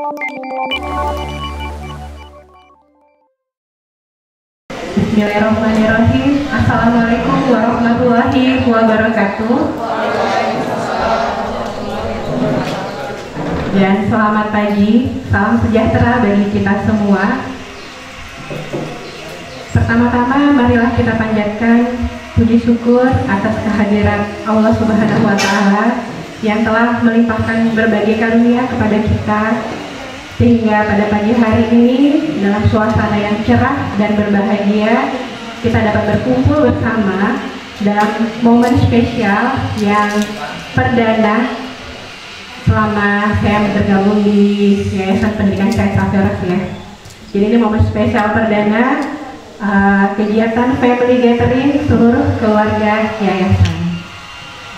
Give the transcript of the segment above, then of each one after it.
Bismillahirrahmanirrahim. Assalamualaikum warahmatullahi wabarakatuh. Dan selamat pagi, salam sejahtera bagi kita semua. Pertama-tama marilah kita panjatkan puji syukur atas kehadiran Allah Subhanahu wa Ta'ala yang telah melimpahkan berbagai karunia kepada kita, sehingga pada pagi hari ini dalam suasana yang cerah dan berbahagia kita dapat berkumpul bersama dalam momen spesial yang perdana selama saya bergabung di Yayasan Pendidikan Saint Xavierus ya. Jadi ini momen spesial perdana kegiatan family gathering seluruh keluarga yayasan.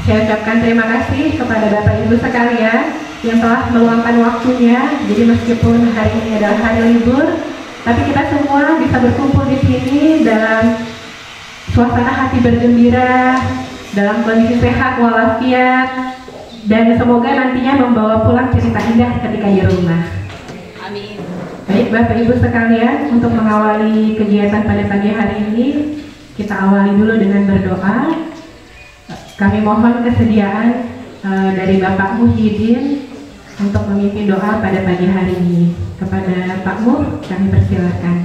Saya ucapkan terima kasih kepada Bapak Ibu sekalian yang telah meluangkan waktunya. Jadi meskipun hari ini adalah hari libur, tapi kita semua bisa berkumpul di sini dalam suasana hati bergembira, dalam kondisi sehat walafiat, dan semoga nantinya membawa pulang cerita indah ketika di rumah. Amin. Baik Bapak Ibu sekalian, untuk mengawali kegiatan pada pagi hari ini, kita awali dulu dengan berdoa. Kami mohon kesediaan dari Bapak Muhyiddin untuk memimpin doa pada pagi hari ini. Kepada Pak Muh, kami persilakan.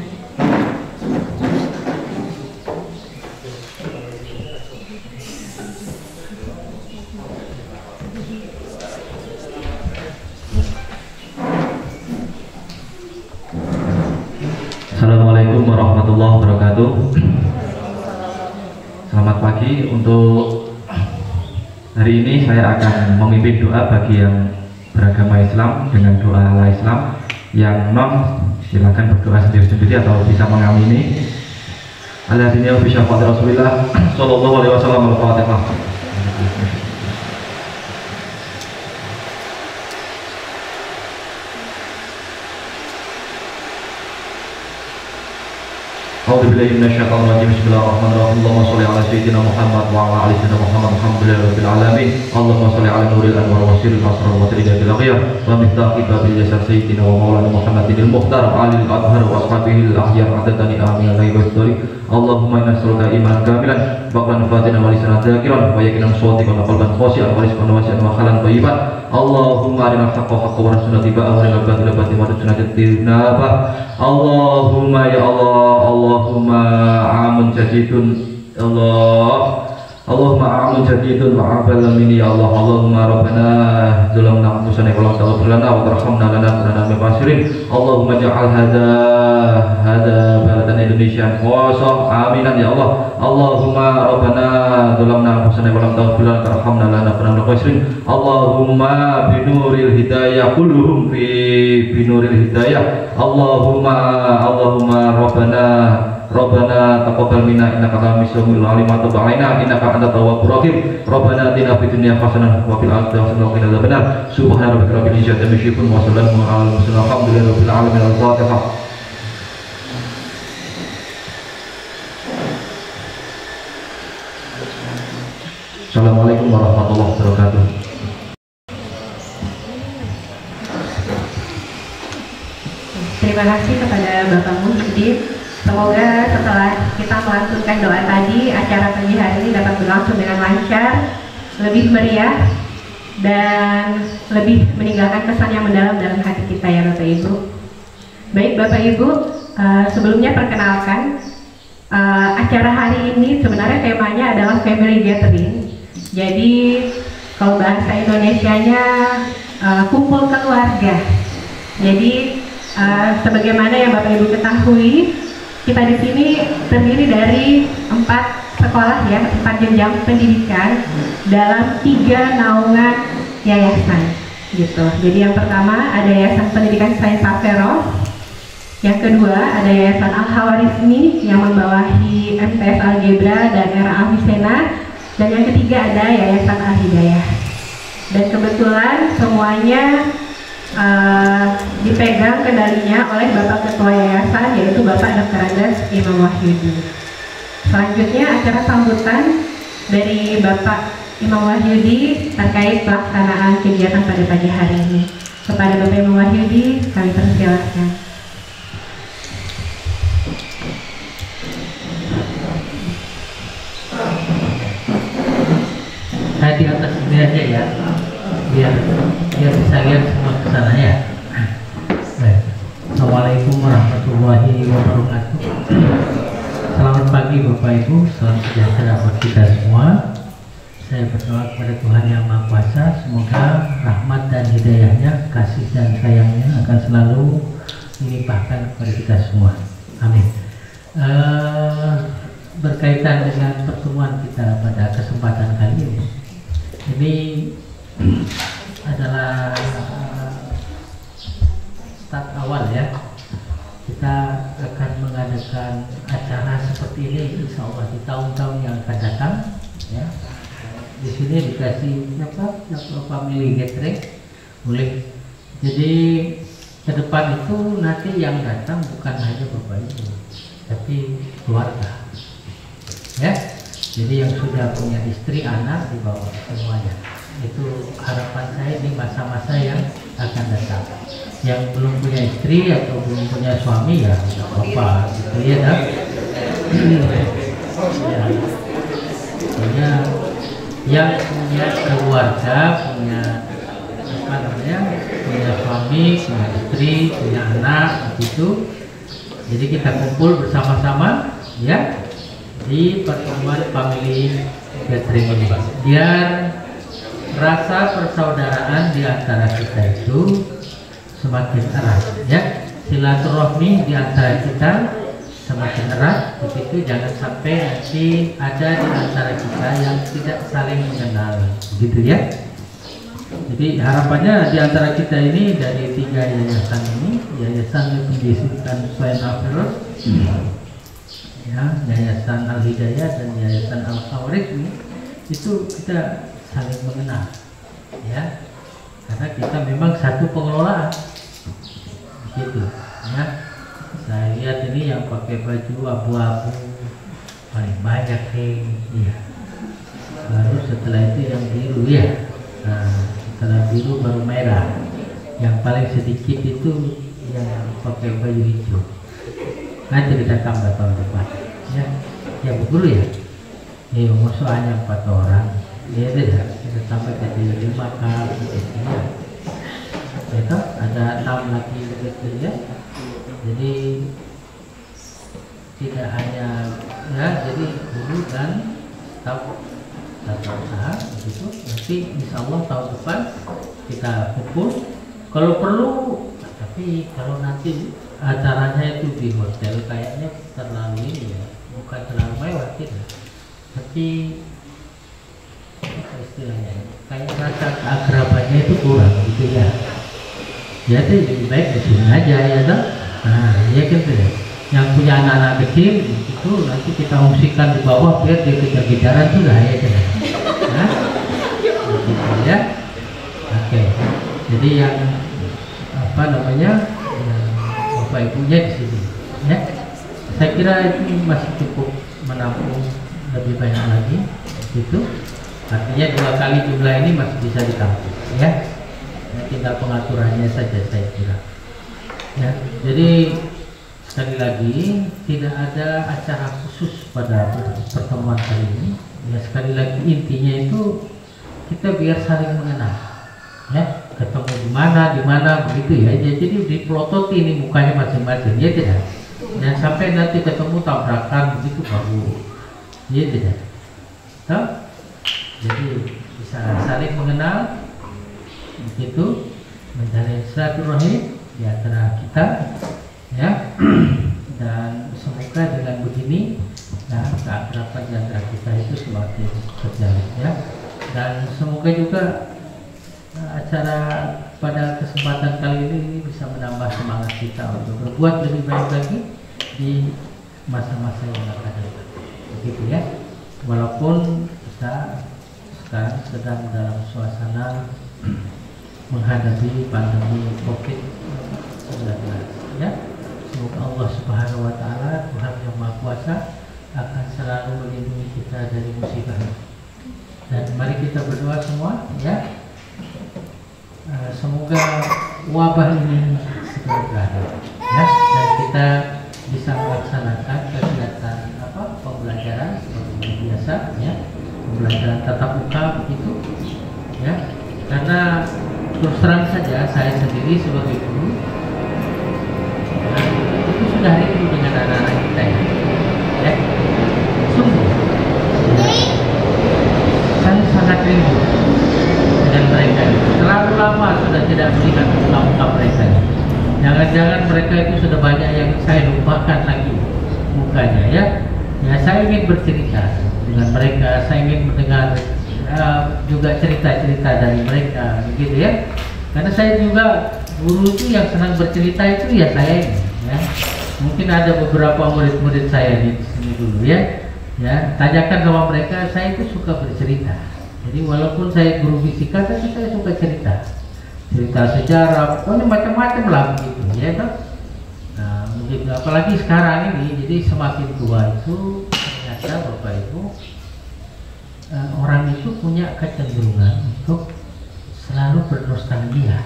Assalamualaikum warahmatullahi wabarakatuh. Selamat pagi. Untuk hari ini saya akan memimpin doa bagi yang beragama Islam dengan doa ala Islam. Yang non, silakan berdoa sendiri-sendiri atau bisa mengamini. Alladzina fi syafa'ati Rasulillah sallallahu alaihi wasallam al-Fatihah. A'udzubillahi minasyaitonir rajim. Bismillahirrahmanirrahim. Allahumma shalli ala sayyidina Muhammad wa ala ali sayyidina Muhammad. Alhamdulillahirabbil alamin. Allahumma shalli ala nuril anwar wa sirril asrar wa tariqatil ghayr wa miftaqi babil yasar sayyidina wa maulana Muhammadin al-mukhtar wa alil adhar wa ashabihi al-ahyar adatani amin alaihi wa sallam. Allahumma inna nas'aluka imanan kamilan wa qalban fatinan wa lisanan dzakiran wa yaqinan shadiqan wa qalban khashi'an wa rizqan wasi'an wa halan thayyiban. Allahumma arinal haqqa haqqan wa arzuqna ittiba'ahu wa arinal batila batilan wa arzuqna ijtinabah. Allahumma ya Allah, Allahumma amun jadidun Allahumma amun jadidun wa abal minni ya Allah. Allahumma rabbana zalamna anfusana wa lam taghfir lana wa tarhamna lanakunanna minal khasirin. Allahumma ja'al hada baladan Indonesia khosah aminan ya Allah. Allahumma rabbana zalamna anfusana wa lam taghfir lana wa tarhamna lanakunanna minal khasirin. Allahumma binuril hidayah kulluhum fi binuril hidayah. Allahumma Rabbana taqabbal minna innaka antas samiul alim wa tub 'alaina innaka antat tawwabur rahim. Rabbana atina fid dunya hasanah wa fil akhirati hasanah wa qina adzabannar. Subhana rabbika rabbil izzati amma yasifun wa salamun 'alal mursalin walhamdulillahi rabbil alamin. Al-Fatihah. Assalamualaikum warahmatullahi wabarakatuh. Terima kasih kepada Bapak Muhyiddin. Semoga setelah kita melantunkan doa tadi, acara pagi hari ini dapat berlangsung dengan lancar, lebih meriah, dan lebih meninggalkan kesan yang mendalam dalam hati kita ya Bapak Ibu. Baik Bapak Ibu, sebelumnya perkenalkan, acara hari ini sebenarnya temanya adalah family gathering. Jadi kalau bahasa Indonesianya kumpul keluarga. Jadi sebagaimana yang Bapak Ibu ketahui, kita di sini terdiri dari 4 sekolah ya, 4 jenjang pendidikan dalam 3 naungan yayasan gitu. Jadi yang pertama ada Yayasan Pendidikan Saint Xavierus, yang kedua ada Yayasan Al-Hawarizmi yang membawahi MTS Algebra dan Era Avicenna, dan yang ketiga ada Yayasan Al-Hidayah. Dan kebetulan semuanya dipegang kendalinya oleh Bapak Ketua Yayasan, yaitu Bapak Dr. Andes Imam Wahyudi. Selanjutnya acara sambutan dari Bapak Imam Wahyudi terkait pelaksanaan kegiatan pada pagi hari ini. Kepada Bapak Imam Wahyudi kami persilahkan. Saya di atas ini aja ya, biar bisa lihat semua ke sana ya. Baik. Assalamualaikum warahmatullahi wabarakatuh. Selamat pagi Bapak Ibu, salam sejahtera buat kita semua. Saya berdoa kepada Tuhan Yang Maha Kuasa, semoga rahmat dan hidayahnya, kasih dan sayangnya akan selalu dilimpahkan kepada kita semua. Amin. Berkaitan dengan pertemuan kita pada kesempatan kali ini adalah start awal ya. Kita akan mengadakan acara seperti ini insya Allah di tahun-tahun yang akan datang ya. Di sini dikasih family gathering boleh. Jadi ke depan itu nanti yang datang bukan hanya Bapak Ibu, tapi keluarga ya. Jadi yang sudah punya istri, anak dibawa semuanya. Itu harapan saya di masa-masa yang akan datang. Yang belum punya istri atau belum punya suami ya tidak apa-apa gitu ya dah. Ya. Yang punya keluarga, punya punya suami, punya istri, punya anak gitu. Jadi kita kumpul bersama-sama ya di pertemuan family gathering ini, biar rasa persaudaraan di antara kita itu semakin erat ya. Silaturahmi di antara kita semakin erat, begitu jangan sampai nanti ada di antara kita yang tidak saling mengenal, begitu ya. Jadi harapannya di antara kita ini dari 3 yayasan ini, Yayasan Pendidikan Selain Al-Firdaus, ya, Yayasan Al-Hidayah dan Yayasan Al-Khawarij ini, itu kita saling mengenal, ya, karena kita memang satu pengelolaan, begitu, ya. Saya lihat ini yang pakai baju abu-abu paling banyak ya. Baru setelah itu yang biru ya. Nah, setelah biru baru merah. Yang paling sedikit itu yang pakai baju hijau. Nanti kita tambah tahun depan. Ya, ya betul ya. Iya, masuk hanya 4 orang. Ya tidak. Kita tambah jadi 5 kali. Ya. Itu ada 6 lagi begitu ya. Jadi tidak hanya ya, jadi guru dan staf usaha begitu. Nanti insya Allah tahun depan kita kumpul kalau perlu, tapi kalau nanti acaranya itu di hotel kayaknya terlalu ini ya, bukan terlalu mewah tidak, tapi apa istilahnya kayak rasa keakrabannya itu kurang gitu ya. Jadi lebih baik di sini aja ya toh. Nah, ya gitu ya. Yang punya anak-anak kecil itu nanti kita ungsikan di bawah biar dia kejar-kejaran sudah ya gitu. Nah, gitu ya. Oke. Jadi yang bapak ibunya di sini. Ya. Saya kira itu masih cukup menampung lebih banyak lagi. Gitu. Artinya 2 kali jumlah ini masih bisa ditampung. Ya. Tinggal pengaturannya saja saya kira. Ya, jadi sekali lagi tidak ada acara khusus pada pertemuan kali ini. Ya, sekali lagi intinya itu kita biar saling mengenal. Ya, ketemu di mana begitu ya. Jadi dipelototi ini mukanya masing-masing ya tidak. Dan sampai nanti ketemu tabrakan begitu baru. Ya tidak. Tahu? Jadi bisa saling mengenal begitu, menjalin silaturahmi di antara kita ya. Dan semoga dengan begini ya, keakraban di antara kita itu semakin terjalin ya. Dan semoga juga acara pada kesempatan kali ini bisa menambah semangat kita untuk berbuat lebih baik lagi di masa-masa yang akan datang, begitu ya. Walaupun kita sekarang sedang dalam suasana menghadapi pandemi COVID-19 ya. Semoga Allah Subhanahu wa taala, Tuhan yang Maha Kuasa, akan selalu melindungi kita dari musibah. Dan mari kita berdoa semua ya. Semoga wabah ini segera berakhir, ya, dan kita bisa melaksanakan kegiatan pembelajaran seperti biasa, ya, pembelajaran tatap muka begitu, ya, karena terus terang saja saya sendiri sebagai guru, ya, itu sudah rindu dengan anak-anak kita, ya, sungguh, ya, saya sangat rindu dengan mereka. Terlalu lama sudah tidak melihat muka-muka mereka. Jangan-jangan mereka itu sudah banyak yang saya lupakan lagi mukanya, ya. Ya, saya ingin bercerita dengan mereka, saya ingin mendengar juga cerita-cerita dari mereka, begitu ya. Karena saya juga guru itu yang senang bercerita itu ya saya ini, ya. Mungkin ada beberapa murid-murid saya di sini dulu, ya. Ya, tanyakan sama mereka, saya itu suka bercerita. Jadi walaupun saya guru fisika, tapi saya suka cerita sejarah, pokoknya macam-macam lah begitu, ya kan? Nah, begitu. Apalagi sekarang ini, jadi semakin tua itu ternyata Bapak Ibu, orang itu punya kecenderungan untuk selalu bernostalgia,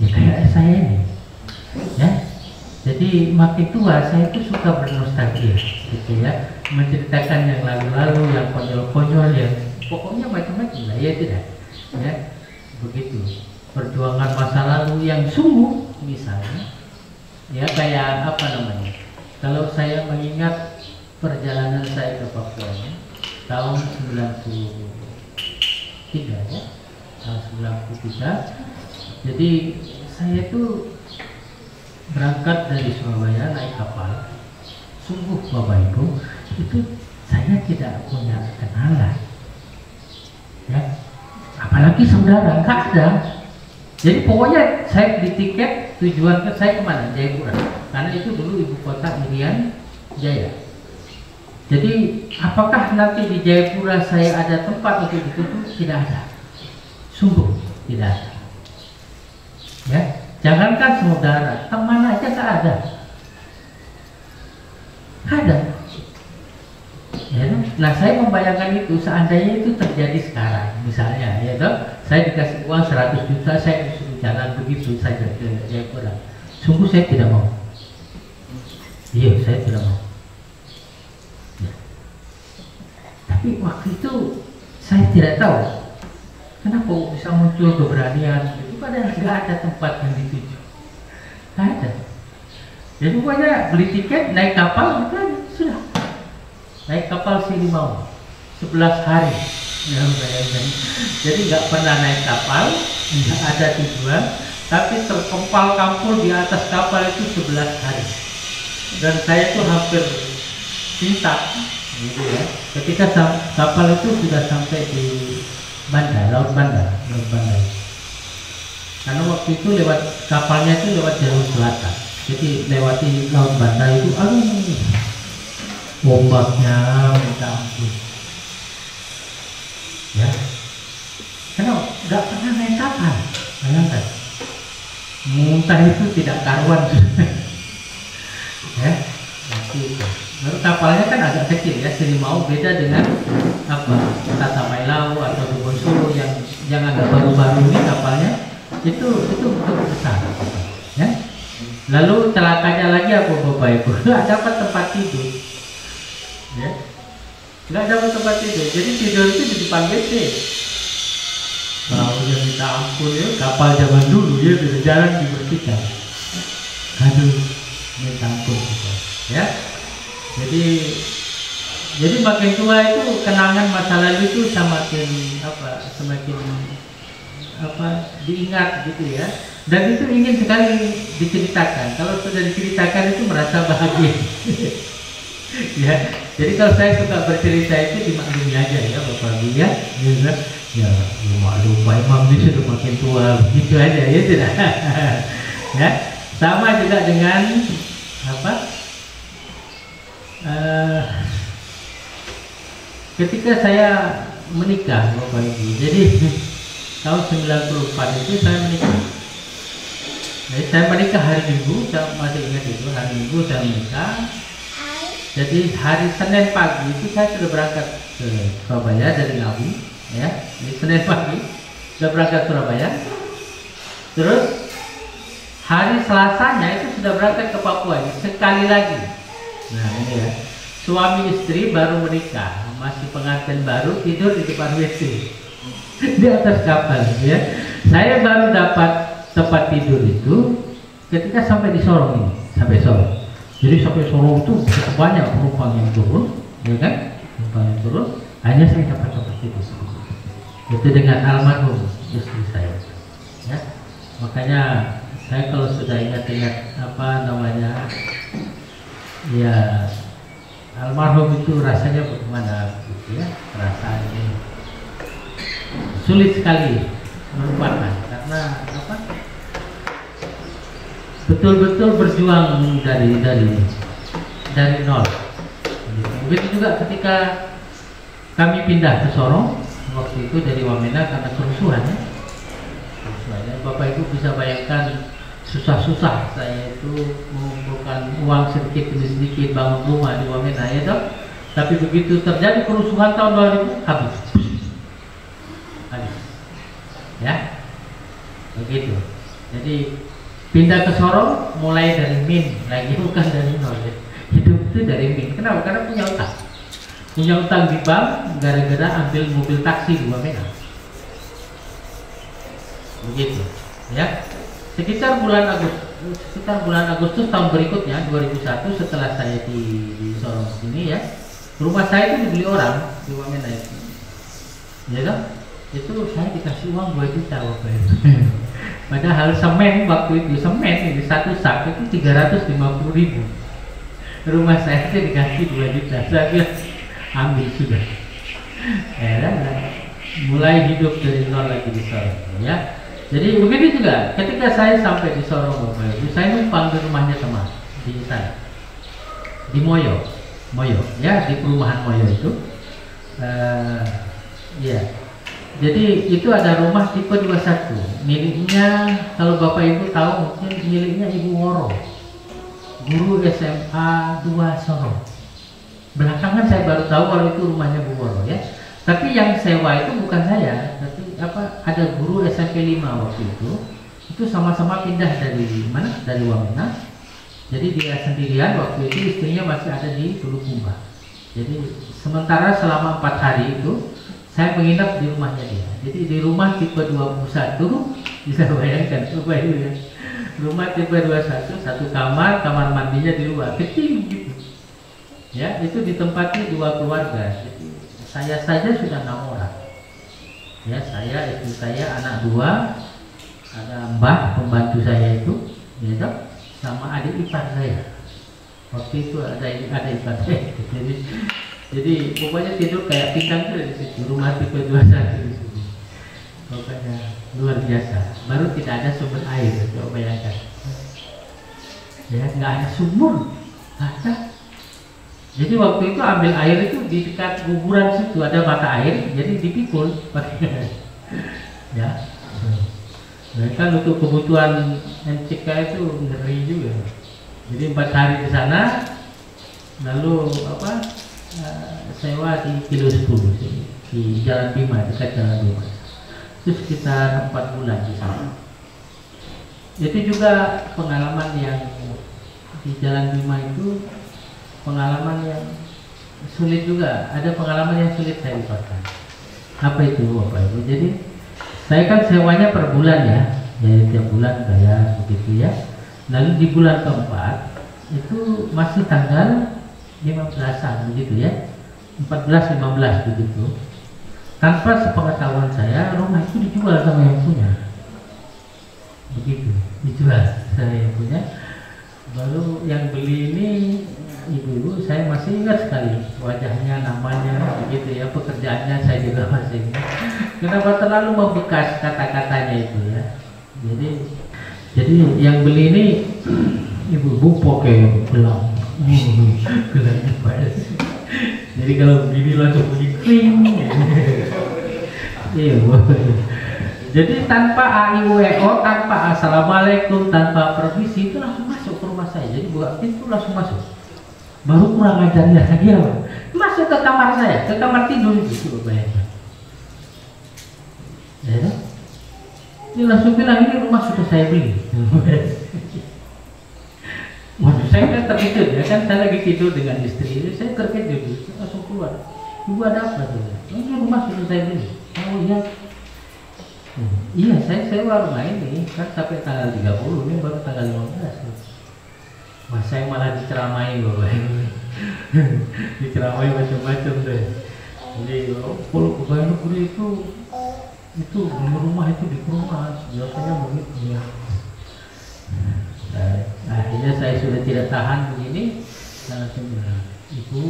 ya kayak saya ini, ya. Jadi makin tua saya itu suka bernostalgia, gitu ya, menceritakan yang lalu-lalu, yang konyol-konyol, yang pokoknya macam-macam lah, ya tidak, ya, begitu. Perjuangan masa lalu yang sungguh, misalnya, ya kayak apa namanya? Kalau saya mengingat perjalanan saya ke Papua tahun 93, ya, tahun 93. Jadi saya itu berangkat dari Surabaya naik kapal. Sungguh Bapak Ibu, itu saya tidak punya kenalan, ya, apalagi saudara, nggak ada. Jadi pokoknya saya beli tiket, tujuan saya kemana? Jayapura, karena itu dulu ibu kota Irian Jaya. Jadi apakah nanti di Jayapura saya ada tempat untuk ditutup? Tidak ada, sungguh tidak ada, ya. Jangankan saudara, teman aja nggak ada, ada. Ya, nah saya membayangkan itu seandainya itu terjadi sekarang, misalnya, ya toh, saya dikasih uang 100 juta, saya disuruh jalan begitu saja ke Jayapura, sungguh saya tidak mau. Iya, saya tidak mau. Ya. Tapi waktu itu saya tidak tahu kenapa bisa muncul keberanian itu, padahal nggak ada tempat yang dituju, nggak ada. Jadi pokoknya beli tiket, naik kapal, itu aja, sudah. Naik kapal Silimau 11 hari, ya, bayangkan. Jadi nggak pernah naik kapal, nggak ada tujuan, tapi terkempal kampul di atas kapal itu 11 hari. Dan saya tuh hampir pingsan, gitu ya. Ketika kapal itu sudah sampai di Banda, Laut Banda. Karena waktu itu lewat kapalnya itu lewat jalur selatan, jadi lewati Laut Banda itu, aduh, ombaknya minta ampun, ya. Karena nggak pernah naik kapal, bayangkan, muntah itu tidak karuan, ya. Baru kapalnya kan agak kecil, ya, Silimau, beda dengan apa Tata Mailau atau Dubon Solo yang agak baru-baru ini kapalnya itu besar, ya. Lalu celakanya lagi apa Bapak Ibu? Nggak dapat tempat tidur. Ya, nggak dapat tempat tidur, jadi tidur itu di depan WC. Kalau yang minta ampun, ya, kapal zaman dulu, ya, jarang dibersihkan. Aduh, minta ampun juga, ya. Jadi makin tua itu kenangan masa lalu itu semakin diingat, gitu ya. Dan itu ingin sekali diceritakan. Kalau sudah diceritakan itu merasa bahagia. Ya, jadi kalau saya suka bercerita itu dimaklumi aja, ya Bapak Ibu, ya, ya maklum Pak Imam ini sudah makin tua, begitu aja, ya tidak. Ya, sama juga dengan ketika saya menikah Bapak Ibu, jadi tahun 94 itu saya menikah. Jadi saya menikah hari Minggu, saya masih ingat itu, hari Minggu saya menikah. Jadi hari Senin pagi itu saya sudah berangkat ke Surabaya dari Ngawi, ya. Jadi Senin pagi sudah berangkat Surabaya. Terus hari Selasanya itu sudah berangkat ke Papua sekali lagi. Nah ini ya, suami istri baru menikah, masih pengantin baru, tidur di depan WC di atas kapal ya. Saya baru dapat tempat tidur itu ketika sampai di Sorong ini, sampai Sorong. Jadi sampai Sorong itu banyak penumpang yang turun, ya kan? Penumpang yang turun, hanya saya dapat tempat tidur. Itu dengan almarhum istri saya. Ya, makanya saya kalau sudah ingat-ingat apa namanya, ya almarhum itu rasanya bagaimana, gitu ya, perasaan ini sulit sekali melupakan karena apa? Betul-betul berjuang dari nol. Begitu juga ketika kami pindah ke Sorong waktu itu dari Wamena karena kerusuhannya. Bapak Ibu bisa bayangkan susah-susah saya itu mengumpulkan uang sedikit demi sedikit bangun rumah di Wamena ya dok. Tapi begitu terjadi kerusuhan tahun 2000 habis. Ya, begitu. Jadi pindah ke Sorong mulai dari min lagi, bukan dari nol ya. Hidup itu dari min. Kenapa? Karena punya utang di bank gara-gara ambil mobil taksi di Wamena. Begitu ya. Sekitar bulan Agustus tahun berikutnya 2001 setelah saya di Sorong sini ya, rumah saya itu dibeli orang di Wamena itu. Ya kan? Itu saya dikasih uang 2 juta waktu itu. Padahal semen waktu itu, semen ini satu sak itu 350.000. Rumah saya itu dikasih 2 juta. Saya bilang ambil sudah. Ya, mulai hidup dari nol lagi di Sorong ya. Jadi begitu juga ketika saya sampai di Sorong Bapak Ibu, saya numpang di rumahnya teman di sana di Moyo ya, di perumahan Moyo itu ya. Jadi itu ada rumah tipe 21 miliknya, kalau Bapak Ibu tahu mungkin miliknya Ibu Woro, guru SMA 2 Sorong. Belakangan saya baru tahu kalau itu rumahnya Bu Woro ya. Tapi yang sewa itu bukan saya, tapi apa, ada guru SMP 5 waktu itu sama-sama pindah dari mana? Dari Wamena. Jadi dia sendirian waktu itu, istrinya masih ada di Bulukumba. Jadi sementara selama 4 hari itu saya menginap di rumahnya dia. Jadi di rumah tipe 21 bisa bayangkan Bapak Ibu ya. Rumah tipe 21, satu kamar mandinya di luar, kecil gitu. Ya, itu ditempati 2 keluarga. Jadi saya saja sudah 6 orang. Ya, saya, istri saya, anak 2, ada mbah pembantu saya itu, ya, sama adik ipar saya. Waktu itu ada ipar saya. Jadi pokoknya tidur kayak pinggang tuh di situ, rumah tipe 21 di sini. Pokoknya luar biasa. Baru tidak ada sumber air, coba bayangkan. Ya, nggak ada sumur, ada. Jadi waktu itu ambil air itu di dekat kuburan situ ada mata air, jadi dipikul pakai. Ya. Nah, kan untuk kebutuhan NCK itu ngeri juga. Jadi 4 hari di sana, lalu apa? Sewa di kilo 10 di Jalan Bima, dekat Jalan Bima. Itu sekitar 4 bulan di sana. Itu juga pengalaman yang di Jalan Bima itu pengalaman yang sulit juga. Ada pengalaman yang sulit saya lupakan. Apa itu Bapak Ibu? Jadi saya kan sewanya per bulan ya, jadi tiap bulan bayar begitu ya. Lalu di bulan keempat itu masih tanggal 15-an begitu ya, 14-15 begitu. Tanpa sepengetahuan saya, rumah itu dijual sama yang punya. Begitu, dijual saya yang punya. Baru yang beli ini ibu-ibu, saya masih ingat sekali wajahnya, namanya, begitu ya, pekerjaannya saya juga masih ingat. Kenapa terlalu membekas kata-katanya itu ya. Jadi yang beli ini ibu-ibu pakai gelang. Jadi kalau begini langsung bunyi kling. Iya. Jadi tanpa AIWO, tanpa assalamualaikum, tanpa permisi itu langsung masuk ke rumah saya. Jadi buka pintu langsung masuk. Baru kurang ajarnya lagi ya, masuk ke kamar saya, ke kamar tidur gitu bayangkan. Ya, Dia langsung bilang, ini rumah sudah saya beli. Waduh, saya kan terkejut ya kan, saya lagi tidur dengan istri, saya terkejut, saya langsung keluar. Ibu ada apa tuh? Ini rumah sudah saya beli. Oh iya. Iya, saya sewa rumah ini kan sampai tanggal 30, ini baru tanggal 15. Mas saya malah diceramai bapak ini. Diceramai macam-macam deh. Jadi kalau pegawai negeri itu beli rumah itu di rumah biasanya begitu ya. Nah, akhirnya saya sudah tidak tahan begini, saya langsung bilang, Ibu,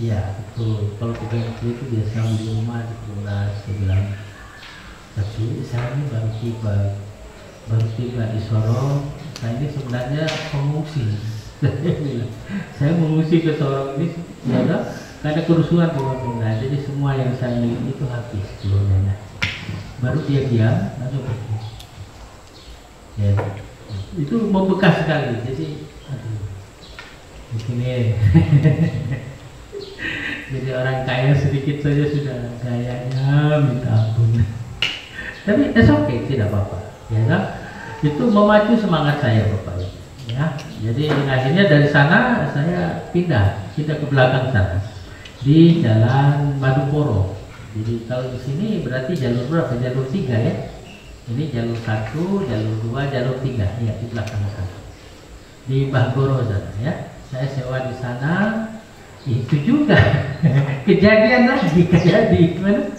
ya betul, kalau pegawai negeri itu biasa beli rumah di Pulau. Saya bilang, tapi saya ini baru tiba di Sorong. Saya ini sebenarnya pengungsi. Saya mengungsi ke Sorong ini ya karena kerusuhan di Wabena. Jadi semua yang saya miliki itu habis seluruhnya. Baru dia diam langsung pergi. Ya, itu membekas sekali. Jadi aduh, di sini. Jadi orang kaya sedikit saja sudah gayanya minta ampun. Tapi oke, tidak apa-apa. Ya kan? Itu memacu semangat saya Bapak Ibu. Ya, jadi akhirnya dari sana saya pindah ke belakang sana di Jalan Madukoro. Jadi kalau di sini berarti jalur berapa? Jalur 3 ya. Ini jalur 1, jalur 2, jalur 3 ya di belakang sana. Di Bahgoro sana ya. Saya sewa di sana. Itu juga kejadian lagi kayak di mana?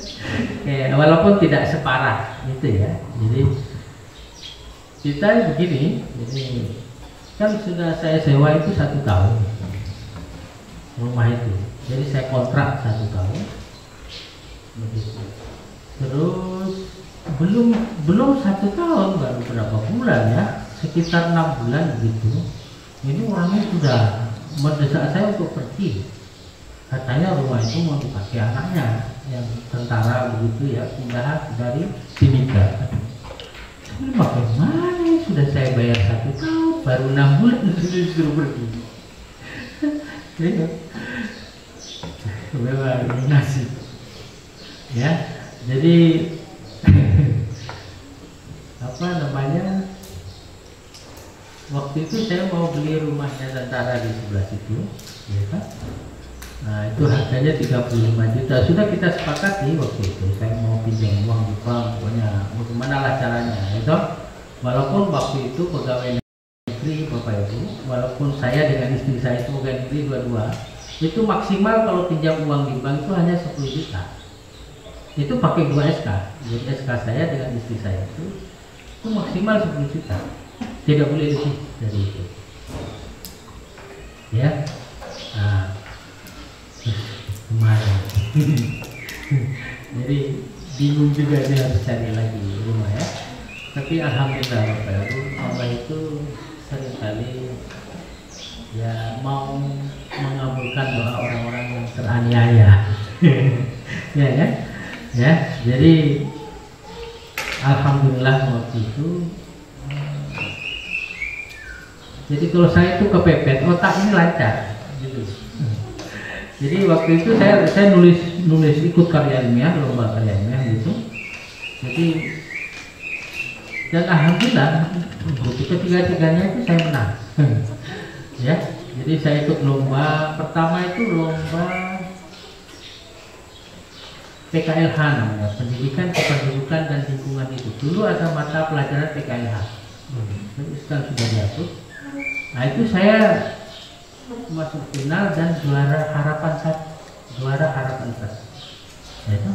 Walaupun tidak separah gitu ya. Jadi kita begini, jadi kan sudah saya sewa itu 1 tahun rumah itu. Jadi saya kontrak 1 tahun. Begitu. Terus belum 1 tahun, baru berapa bulan ya, sekitar 6 bulan begitu. Ini orangnya sudah mendesak saya untuk pergi. Katanya rumah itu mau dipakai anaknya yang tentara begitu ya, pindah dari Timika. Ini bagaimana? Sudah saya bayar 1 tahun, baru 6 bulan sudah disuruh pergi. Memang nasib. Ya, jadi apa namanya? Waktu itu saya mau beli rumahnya tentara di sebelah situ, ya kan? Nah itu harganya 35 juta. Sudah kita sepakati waktu itu. Saya mau pinjam uang di bank, pokoknya bagaimana lah caranya, itu. Walaupun waktu itu pegawai negeri Bapak Ibu, walaupun saya dengan istri saya itu pegawai negeri dua-dua, itu maksimal kalau pinjam uang di bank itu hanya 10 juta. Itu pakai 2 SK. Jadi SK saya dengan istri saya itu maksimal 10 juta. Tidak boleh lebih dari itu. Ya. Nah, kemarin. Jadi bingung juga dia harus cari lagi rumah ya. Tapi alhamdulillah Bapak Ibu, Allah itu seringkali ya mau mengabulkan doa orang-orang yang teraniaya. Ya kan? Ya, jadi alhamdulillah waktu itu. Jadi kalau saya itu kepepet, otak ini lancar, gitu. Jadi waktu itu saya nulis ikut karya ilmiah, lomba karya ilmiah gitu. Jadi dan alhamdulillah ketiga-tiganya itu saya menang. Ya, jadi saya ikut lomba. Pertama itu lomba PKLH namanya, Pendidikan Kependudukan dan Lingkungan itu. Dulu ada mata pelajaran PKLH. Tapi sekarang sudah dihapus. Nah itu saya masuk final dan juara harapan 1. Ya itu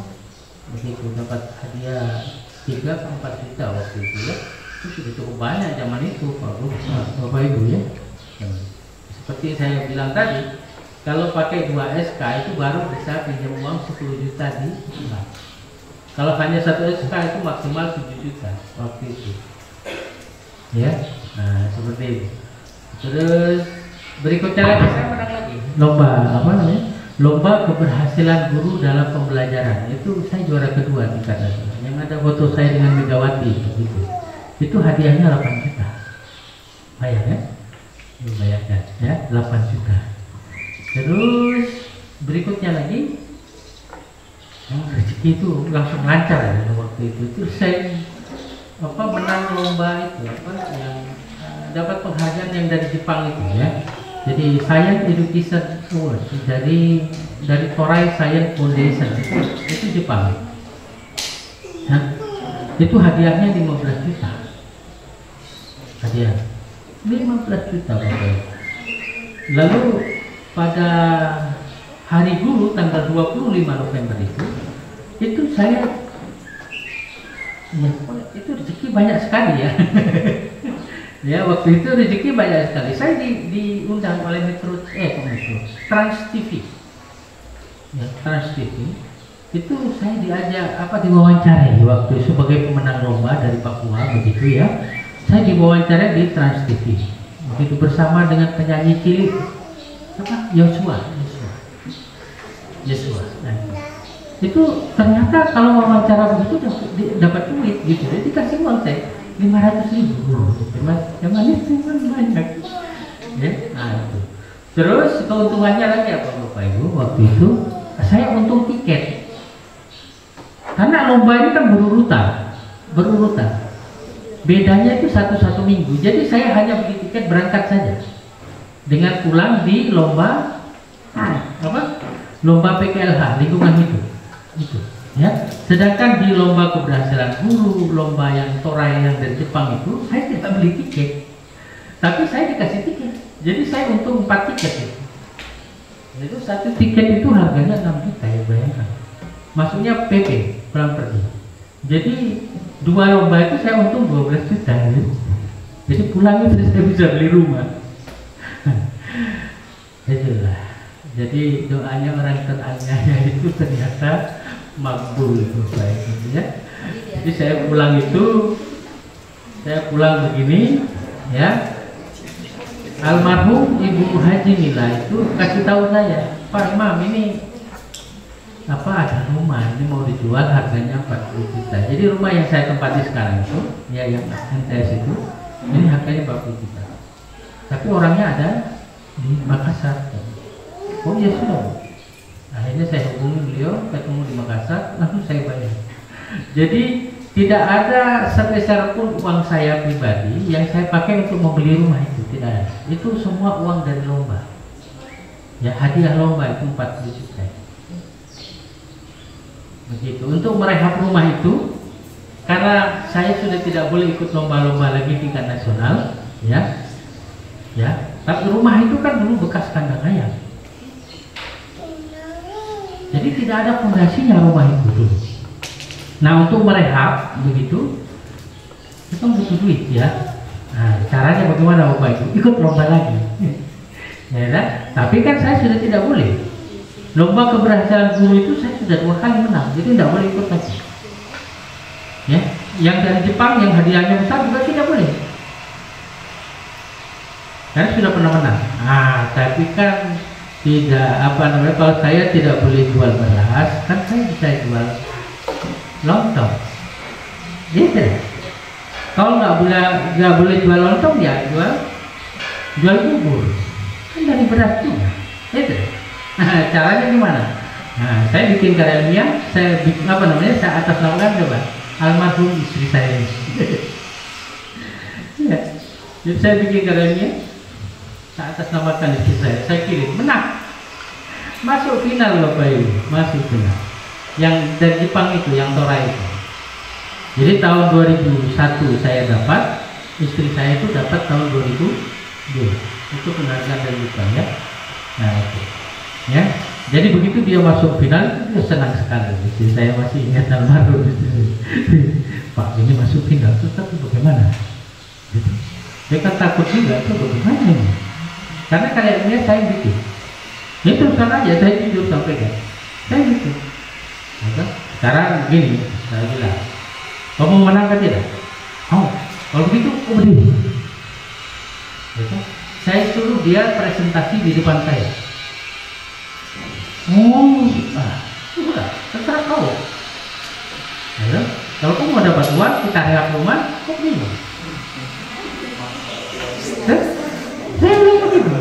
begitu, dapat hadiah 3-4 juta waktu itu ya. Itu sudah cukup banyak zaman itu Bapak Ibu ya. Seperti saya bilang tadi, kalau pakai 2 SK itu baru bisa pinjam uang 10 juta di bank. Kalau hanya 1 SK itu maksimal 7 juta waktu itu. Ya, nah seperti itu. Terus berikutnya lagi saya menang lagi lomba apa namanya? Lomba keberhasilan guru dalam pembelajaran. Itu saya juara kedua tingkat nasional. Yang ada foto saya dengan Megawati begitu. Itu hadiahnya 8 juta. Bayar ya? Bayarkan ya, 8 juta. Terus berikutnya lagi yang rezeki itu langsung lancar ya waktu itu. Terus saya menang lomba itu yang dapat penghargaan yang dari Jepang itu ya. Jadi Science Education Award dari Toray Science Foundation itu Jepang. Nah, itu hadiahnya 15 juta. Hadiah 15 juta Bapak. Lalu pada Hari Guru tanggal 25 November itu saya ya, itu rezeki banyak sekali ya. Ya, waktu itu rezeki banyak sekali. Saya diundang oleh Trans TV. Ya, Trans TV. Itu saya diajak diwawancarai waktu sebagai pemenang lomba dari Papua begitu ya. Saya diwawancarai di Trans TV. Begitu bersama dengan penyanyi cilik Yosua. Nah, itu ternyata kalau wawancara begitu dapat duit gitu. Jadi dikasih uang saya 500.000. Yang manis banyak. Ya, nah itu. Terus keuntungannya lagi apa Bapak Ibu? Waktu itu saya untung tiket. Karena lomba ini kan berurutan. Bedanya itu satu minggu. Jadi saya hanya beli tiket berangkat saja. Dengan pulang di lomba lomba PKLH lingkungan itu. Ya. Sedangkan di lomba keberhasilan guru, lomba yang Toray yang dari Jepang itu, saya tidak beli tiket. Tapi saya dikasih tiket. Jadi saya untung 4 tiket itu. Itu satu tiket itu harganya 6 juta ya, bayangkan. Masuknya PP, pulang pergi. Jadi 2 lomba itu saya untung 12 juta ya. Jadi pulang itu saya bisa beli rumah. Itulah. Jadi doanya orang teraniaya itu ternyata makbul itu baik ya. Jadi saya pulang begini ya. Almarhum Ibu Haji Mila itu kasih tahu saya, Pak Imam ini ada rumah ini mau dijual harganya 40 juta. Jadi rumah yang saya tempati sekarang itu ya yang MTS itu ini harganya 40 juta. Tapi orangnya ada di Makassar. Oh ya sudah. Akhirnya saya hubungi beliau, ketemu di Makassar, langsung saya bayar. Jadi tidak ada sepeser pun uang saya pribadi yang saya pakai untuk membeli rumah itu, tidak ada. Itu semua uang dari lomba. Ya, hadiah lomba itu 40 juta. Begitu. Untuk merehab rumah itu, karena saya sudah tidak boleh ikut lomba-lomba lagi tingkat nasional, ya. Tapi rumah itu kan dulu bekas kandang ayam. Jadi tidak ada fondasinya rumah itu dulu. Nah, untuk merehab begitu, itu butuh duit ya. Nah, caranya bagaimana Bapak Ibu? Ikut lomba lagi. Ya, kan? Tapi kan saya sudah tidak boleh. Lomba keberhasilan guru itu saya sudah 2 kali menang, jadi tidak boleh ikut lagi. Ya, yang dari Jepang yang hadiahnya besar juga tidak boleh. Karena sudah pernah menang. Nah, tapi kan tidak kalau saya tidak boleh jual beras, kan saya bisa jual lontong. Gitu. Kalau nggak boleh jual lontong ya jual bubur. Kan dari beras juga. Gitu. Nah, caranya gimana? Nah, saya bikin karya saya bikin saya atasnamakan coba almarhum istri saya. Ya. Jadi saya bikin karya saya atasnamakan istri saya kirim, menang, masuk final Bapak Ibu, masuk final. Yang dari Jepang itu, yang Toray itu. Jadi tahun 2001 saya dapat, istri saya itu dapat tahun 2002. Itu penghargaan dari Jepang ya. Nah itu, ya. Jadi begitu dia masuk final, dia senang sekali. Istri saya masih ingat almarhum. Pak ini masuk final, tapi bagaimana? Gitu. Dia kan takut juga, itu bagaimana ini? Karena kayaknya saya bikin. Ini teruskan aja, saya jujur sampaikan. Saya bikin. Sekarang begini, saya bilang, kamu menang kan tidak? Oh, kalau begitu, berdiri. Saya suruh dia presentasi di depan saya. Sudah, terserah kau. Kalau kamu mau dapat uang, kita rehab rumah, kok bingung? Saya bilang begitu.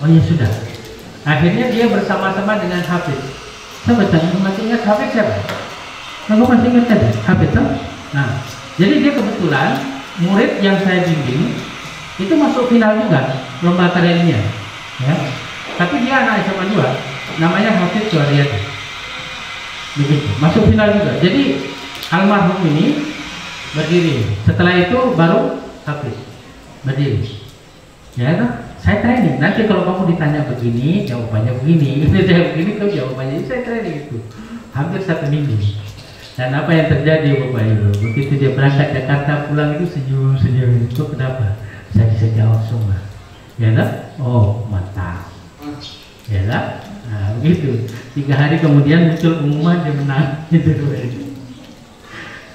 Oh ya sudah. Akhirnya dia bersama-sama dengan Hafiz. Saya bertanya, masih ingat Hafiz siapa? Kalau masih ingat tadi, Habib tuh. Nah, jadi dia kebetulan murid yang saya bimbing itu masuk final juga lomba karya ilmiah, ya. Tapi dia anak SMA 2, namanya Habib Suharyadi. Begitu, masuk final juga. Jadi almarhum ini berdiri. Setelah itu baru Habib berdiri. Ya kan? Saya training. Nanti kalau kamu ditanya begini, jawabannya begini. Ini saya begini, kamu jawabannya. Saya training itu hampir 1 minggu. Dan apa yang terjadi Bapak Ibu? Begitu dia berangkat ke Jakarta, pulang itu senyum-senyum. Itu kenapa? Saya bisa jawab semua. Ya kan? Oh, mantap. Ya kan? Nah, begitu. 3 hari kemudian muncul pengumuman dia menang. Gitu Bapak Ibu.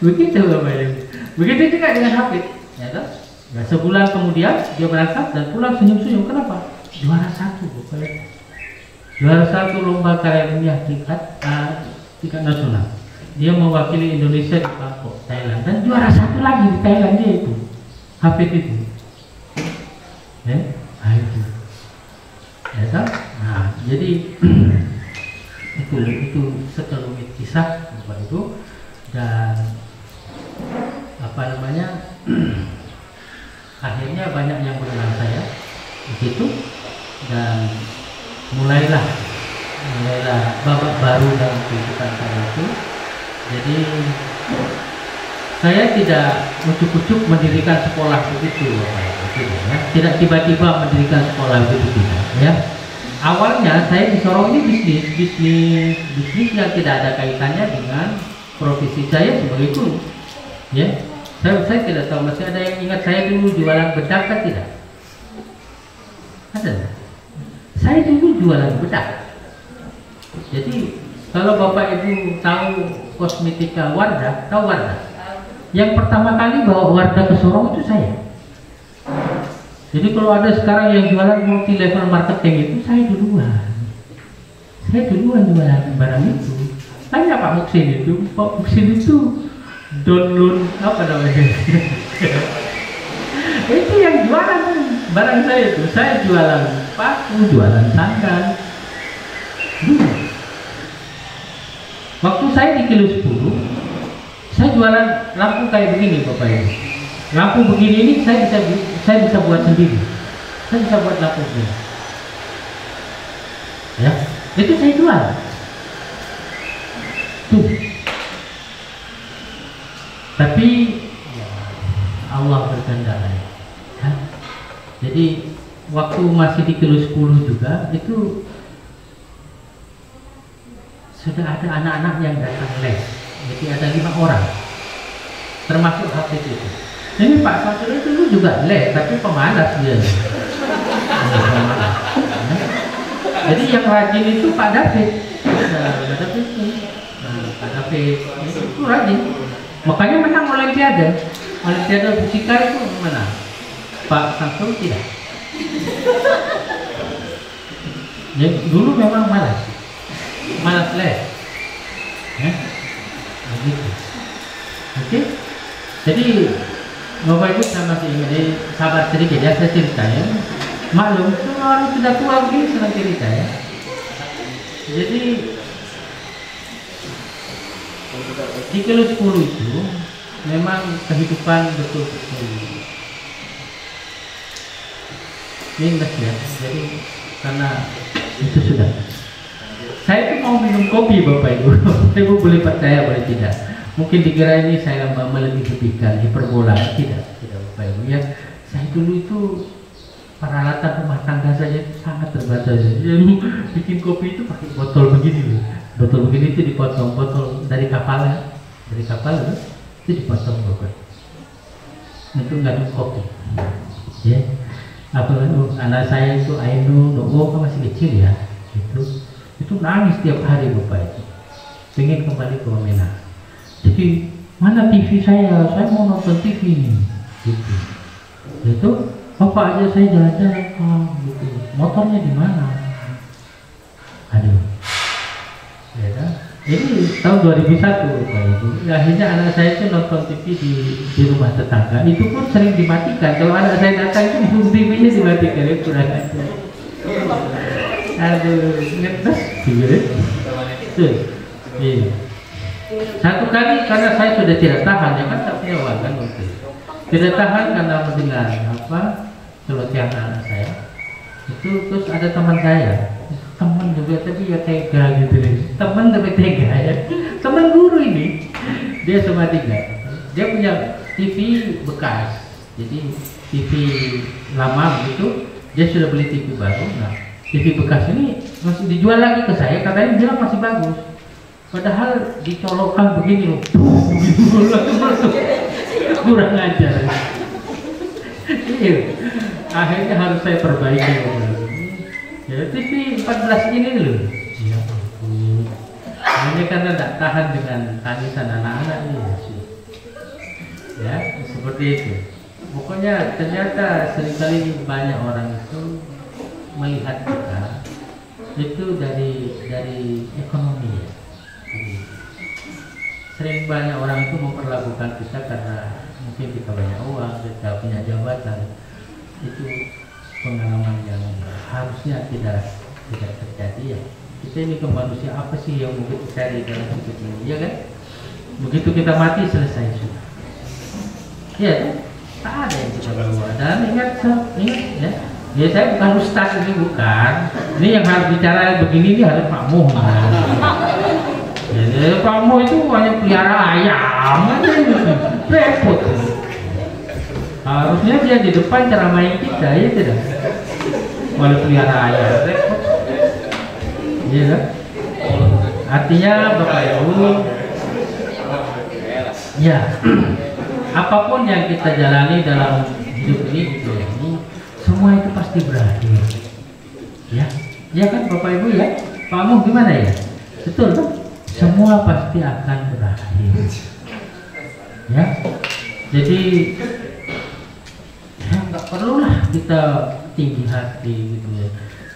Begitu Bapak Ibu. Begitu juga dengan Habib. Ya kan? Nah, sebulan kemudian dia berangkat dan pulang senyum-senyum. Kenapa? Juara 1 Bapak Ibu. Juara 1 lomba karya ilmiah tingkat nasional. Dia mewakili Indonesia di Bangkok, Thailand, dan juara 1 lagi di Thailand dia itu, Habib itu. Nah itu, ya kan? Nah jadi itu sekelumit kisah Bapak Ibu, dan apa namanya? Akhirnya banyak yang mengenal saya begitu, dan mulailah babak baru dalam kehidupan saya itu. Jadi saya tidak ujuk-ujuk mendirikan sekolah begitu, ya. Tidak tiba-tiba mendirikan sekolah begitu, ya. Awalnya saya di Sorong ini bisnis yang tidak ada kaitannya dengan profesi saya sebagai guru, ya. Saya tidak tahu, masih ada yang ingat saya dulu jualan bedak kan tidak? Ada. Saya dulu jualan bedak. Jadi kalau Bapak Ibu tahu kosmetika Wardah, tahu Wardah? Yang pertama kali bawa Wardah ke Sorong itu saya. Jadi kalau ada sekarang yang jualan multi level marketing itu saya duluan. Saya duluan jualan barang itu. Tanya Pak Muksin itu, Pak Muksin itu download apa namanya? Itu yang jualan barang saya itu. Saya jualan paku, jualan sandal. Waktu saya di Kilo 10, saya jualan lampu kayak begini Bapak Ibu. Lampu begini ini saya bisa buat sendiri. Saya bisa buat lampu begini. Ya, itu saya jual. Tuh. Tapi ya, Allah berkehendak. Ya. Jadi waktu masih di Kilo 10 juga itu sudah ada anak-anak yang datang les. Jadi ada 5 orang, termasuk Habib itu. Ini Pak Samsul itu dulu juga les, tapi pemalas dia. Jadi yang rajin itu Pak David. Pak David itu, Pak David itu rajin. Makanya menang Olimpiade. Olimpiade fisika itu menang. Pak Samsul tidak. Jadi dulu memang malas les, ya, begitu. Oke, jadi Bapak Ibu saya masih ingat, sabar sedikit ya, saya cerita ya. Maklum, orang sudah tua begini senang cerita ya. Jadi di Kilo 10 itu memang kehidupan betul-betul minus ya. Jadi karena itu sudah. Saya tuh mau minum kopi Bapak Ibu. Ibu boleh percaya boleh tidak. Mungkin dikira ini saya melebih-lebihkan, hiperbola. Tidak Bapak Ibu ya. Saya dulu itu peralatan rumah tangga saya itu sangat terbatas. Jadi bikin kopi itu pakai botol begini loh. Botol begini itu dipotong, botol dari kapal itu dipotong Bapak. Itu nggak kopi. Ya. Apalagi anak saya itu Ainul, kan masih kecil ya. Itu nangis tiap hari Bapak itu, pengen kembali ke Wamena. Jadi mana TV saya mau nonton TV ini, gitu. Itu Bapak aja saya jalan-jalan, gitu. Motornya di mana? Aduh, ya kan? Ini tahun 2001 Bapak Ibu. Akhirnya anak saya itu nonton TV di rumah tetangga. Itu pun sering dimatikan. Kalau anak saya datang itu TV-nya dimatikan, itu kurang aja. Aduh, ngetes gitu. Tuh. Iya. Satu kali karena saya sudah tidak tahan, ya kan tak punya uang kan waktu itu. Tidak tahan karena mendengar celotehan anak saya. Itu terus ada teman saya, teman juga tapi ya tega gitu deh. Teman tapi tega ya. Teman guru ini, dia sama 3. Dia punya TV bekas, jadi TV lama gitu. Dia sudah beli TV baru. Nah, TV bekas ini masih dijual lagi ke saya, katanya bilang masih bagus. Padahal dicolokkan begini loh, kurang ajar. Akhirnya harus saya perbaiki. Ya, TV 14 ini loh. Ya ampun. Hanya karena tidak tahan dengan tangisan anak-anak ini. Ya, seperti itu. Pokoknya ternyata seringkali banyak orang itu melihat kita itu dari ekonomi ya. Sering banyak orang itu memperlakukan kita karena mungkin kita banyak uang, kita punya jabatan. Itu pengalaman yang harusnya tidak terjadi ya. Kita ini ke manusia apa sih yang mau kita cari dalam hidup ini, ya kan? Begitu kita mati selesai sudah. Ya, tak ada yang kita bawa. Dan ingat ya. Ya saya bukan ustaz ini, bukan. Ini yang harus bicara begini ini harus Pak Muh. Ya, Pak Muh itu hanya pelihara ayam aja gitu. Repot. Harusnya dia di depan ceramahin kita, ya tidak? Malah pelihara ayam, repot. Iya kan? Artinya Bapak Ibu, ya. Apapun yang kita jalani dalam hidup ini, semua itu pasti berakhir. Ya, ya kan Bapak Ibu ya. Pak Muh gimana ya? Betul kan? Semua pasti akan berakhir. Ya, jadi ya nggak perlulah kita tinggi hati gitu ya.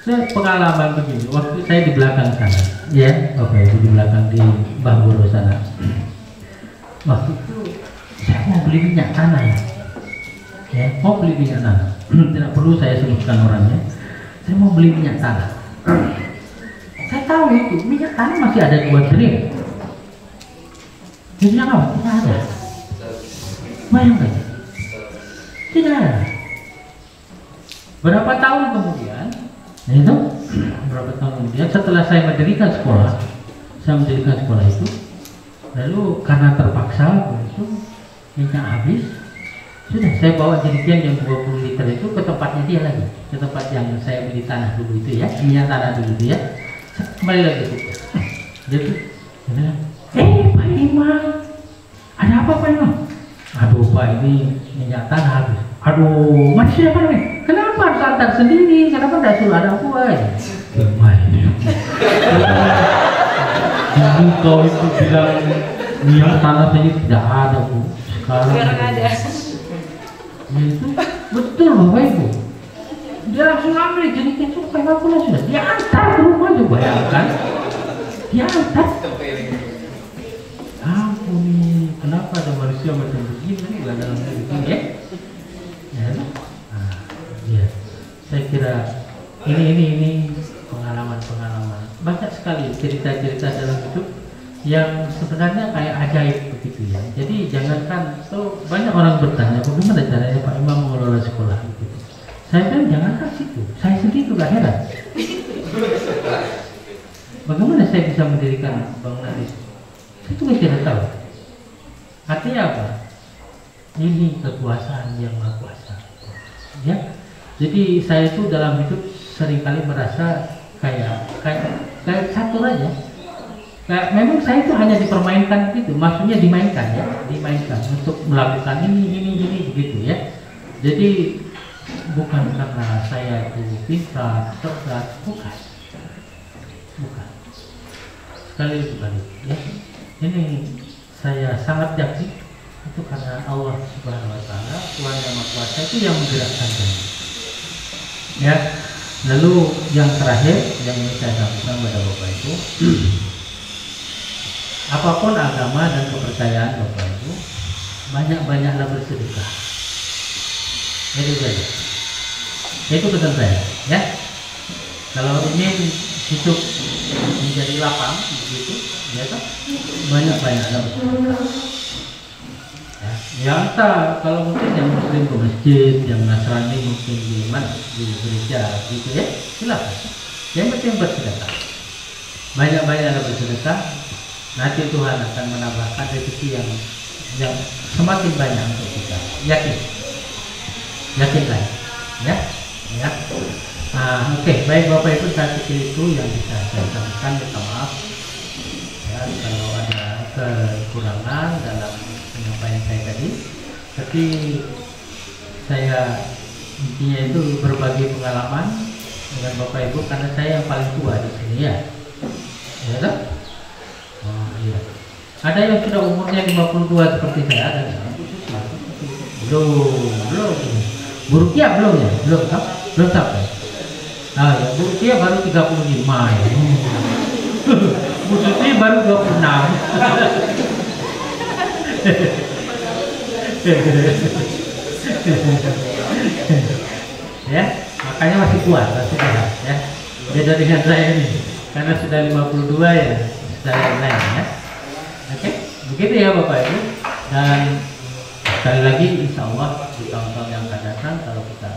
Saya pengalaman begini, waktu saya di belakang sana, ya Bapak Ibu, di belakang di Banggoro sana. Waktu itu saya mau beli minyak tanah ya, mau beli minyak tanah. Tidak perlu saya sebutkan orangnya. Saya mau beli minyak tanah. Saya tahu itu minyak tanah masih ada 2 drip. Minyak apa? Tidak ada. Bayangkan, tidak ada. Berapa tahun kemudian? Nah itu berapa tahun kemudian setelah saya mendirikan sekolah, itu, lalu karena terpaksa itu minyak habis, sudah saya bawa jerigen yang 20 liter itu ke tempatnya dia lagi, ke tempat yang saya beli tanah dulu itu ya, minyak tanah dulu itu ya. Kembali lagi itu, dia tuh bilang, Pak Imam, ada apa Pak Imam? Aduh Pak, ini minyak tanah habis. Aduh, masih apa nih? Kenapa harus antar sendiri? Kenapa tidak suruh anak buah? Gimana? Dulu kau itu bilang minyak tanah ini tidak ada Bu. Sekarang ada. Ya itu betul Bapak Ibu. Dia langsung ambil jerigen itu kayak pula sudah. Dia antar ke rumah juga, bayangkan. Dia antar. Ampun nih, kenapa ada manusia macam begini nggak dalam hidup ini ya? Ya, ya. Saya kira ini pengalaman banyak sekali cerita-cerita dalam hidup yang sebenarnya kayak ajaib begitu ya. Jadi jangankan tuh banyak orang bertanya bagaimana caranya Pak Imam mengelola sekolah gitu. Saya bilang jangankan situ, saya sendiri juga heran. Bagaimana saya bisa mendirikan bangunan itu? Saya juga tidak tahu. Artinya apa? Ini kekuasaan yang Maha Kuasa. Ya, jadi saya itu dalam hidup seringkali merasa kayak catur aja. Memang saya itu hanya dipermainkan gitu, maksudnya dimainkan ya, dimainkan untuk melakukan ini begitu ya. Jadi bukan karena saya itu pintar, cerdas, bukan. Sekali lagi balik ya. Ini saya sangat yakin itu karena Allah Subhanahu Wa Taala, Tuhan yang Maha Kuasa itu yang menggerakkan kami. Ya. Lalu yang terakhir yang ingin saya sampaikan kepada Bapak Ibu, apapun agama dan kepercayaan Bapak Ibu, banyak-banyaklah bersedekah. Itu saja. Itu pesan saya, ya. Kalau ingin hidup menjadi lapang begitu, ya kan? Banyak-banyak dapat sedekah. Ya, yang entah kalau mungkin yang muslim ke masjid, yang Nasrani mungkin di mana, di gereja gitu ya, silakan. Yang penting bersedekah. Banyak-banyak bersedekah, nanti Tuhan akan menambahkan rezeki yang semakin banyak untuk kita. Yakinkan, ya. Nah, oke, baik Bapak Ibu, saya pikir itu yang bisa saya sampaikan. Minta maaf ya kalau ada kekurangan dalam penyampaian saya tadi. Tapi saya intinya itu berbagi pengalaman dengan Bapak Ibu karena saya yang paling tua di sini ya. Ya kan? Oh, iya. Ada yang sudah umurnya 52 seperti saya, ada belum. Burukia belum ya? Belum sampai. Nah, ya Burukia baru 35 ya. Bu Susi baru 26. Ya, makanya masih kuat, masih sehat ya. Beda dengan saya ini. Karena sudah 52 ya, sudah lain ya. Oke, begitu ya Bapak Ibu. Dan sekali lagi insya Allah di tahun-tahun yang akan datang kalau kita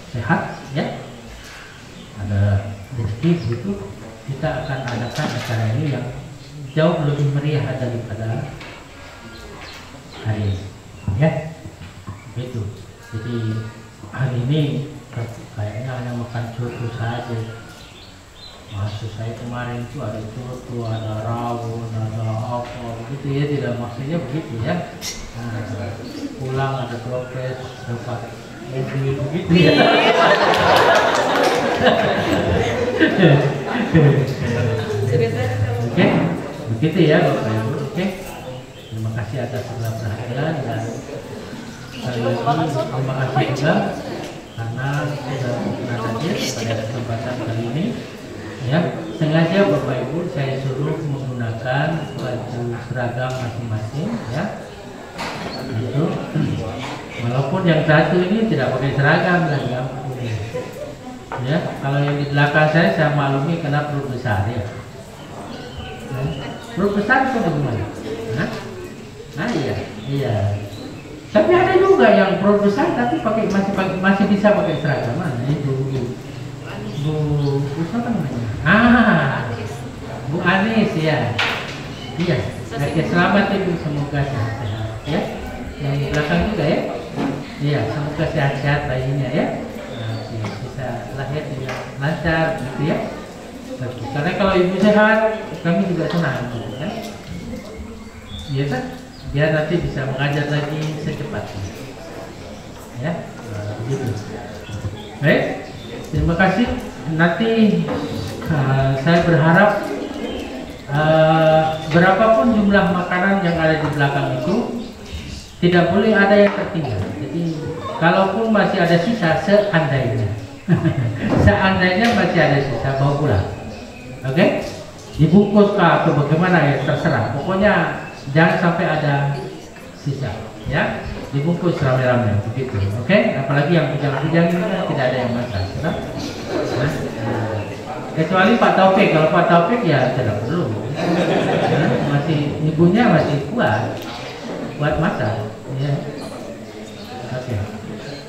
sehat ya, ada rezeki itu, kita akan adakan acara ini yang jauh lebih meriah daripada hari ini ya. Begitu. Jadi hari ini kayaknya hanya makan coto saja. Maksud saya kemarin itu ada coto, ada rawon, ada apa begitu ya, tidak maksudnya begitu ya. Nah, pulang ada toples, dapat mobil begitu ya. Oke, begitu ya Bapak Ibu. Oke, terima kasih atas segala perhatian dan sekali lagi terima kasih juga karena sudah hadir pada kesempatan kali ini. Ya, sengaja Bapak Ibu saya suruh menggunakan baju seragam masing-masing ya. Itu walaupun yang satu ini tidak pakai seragam dan yang ya, kalau yang di belakang saya maklumi karena perut besar ya. Perut besar itu bagaimana? Nah iya. Tapi ada juga yang perut besar tapi masih bisa pakai seragam. Nah, itu Bu siapa namanya? Bu Anis ya. Iya. Oke, selamat Ibu, semoga sehat-sehat ya. Yang di belakang juga ya. Iya, semoga sehat-sehat bayinya ya. Bisa lahir dengan lancar gitu ya. Karena kalau ibu sehat, kami juga senang gitu kan. Iya kan? Biar nanti bisa mengajar lagi secepatnya. Ya, begitu. Baik, terima kasih. Nanti saya berharap berapapun jumlah makanan yang ada di belakang itu tidak boleh ada yang tertinggal. Jadi kalaupun masih ada sisa, seandainya masih ada sisa, bawa pulang. Oke? Dibungkus atau bagaimana ya terserah. Pokoknya jangan sampai ada sisa, ya. Dibungkus rame-rame begitu. Oke? Apalagi yang bujang-bujang ini kan tidak ada yang masak, nah, kecuali Pak Taufik. Kalau Pak Taufik ya tidak perlu. Masih ibunya masih kuat buat masak, ya. Oke.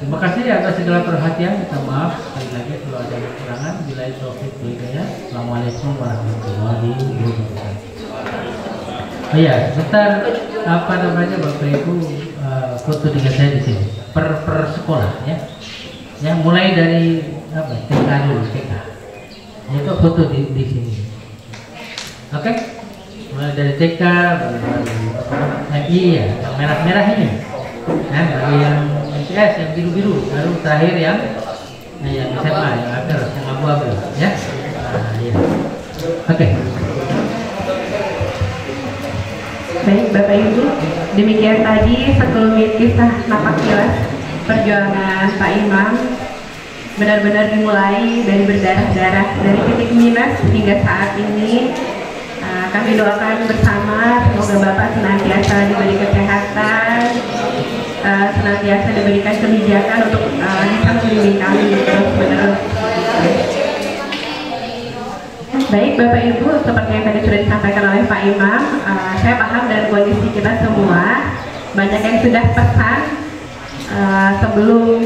Terima kasih atas segala perhatian. Minta maaf sekali lagi kalau ada kekurangan. Bila itu taufik hidayah. Assalamualaikum warahmatullahi wabarakatuh. Oh iya, sebentar apa namanya Bapak Ibu foto dengan saya di sini per sekolah ya. Yang mulai dari apa? TK dulu TK. Itu foto di sini. Oke? Mulai dari TK, iya, yang merah-merah ini. Nah, bagi yang MTS yang biru-biru, baru terakhir yang SMA, yang akhir, yang abu-abu, ya. Nah, iya. Oke. Baik Bapak Ibu, demikian tadi sekelumit kisah napak tilas perjuangan Pak Imam. Benar-benar dimulai dari berdarah-darah dari titik minus hingga saat ini. Kami doakan bersama semoga Bapak senantiasa diberi kesehatan, senantiasa diberikan kebijakan untuk bisa membimbing kami terus menerus. Baik Bapak Ibu, seperti yang tadi sudah disampaikan oleh Pak Imam, saya paham dengan kondisi kita semua. Banyak yang sudah pesan sebelum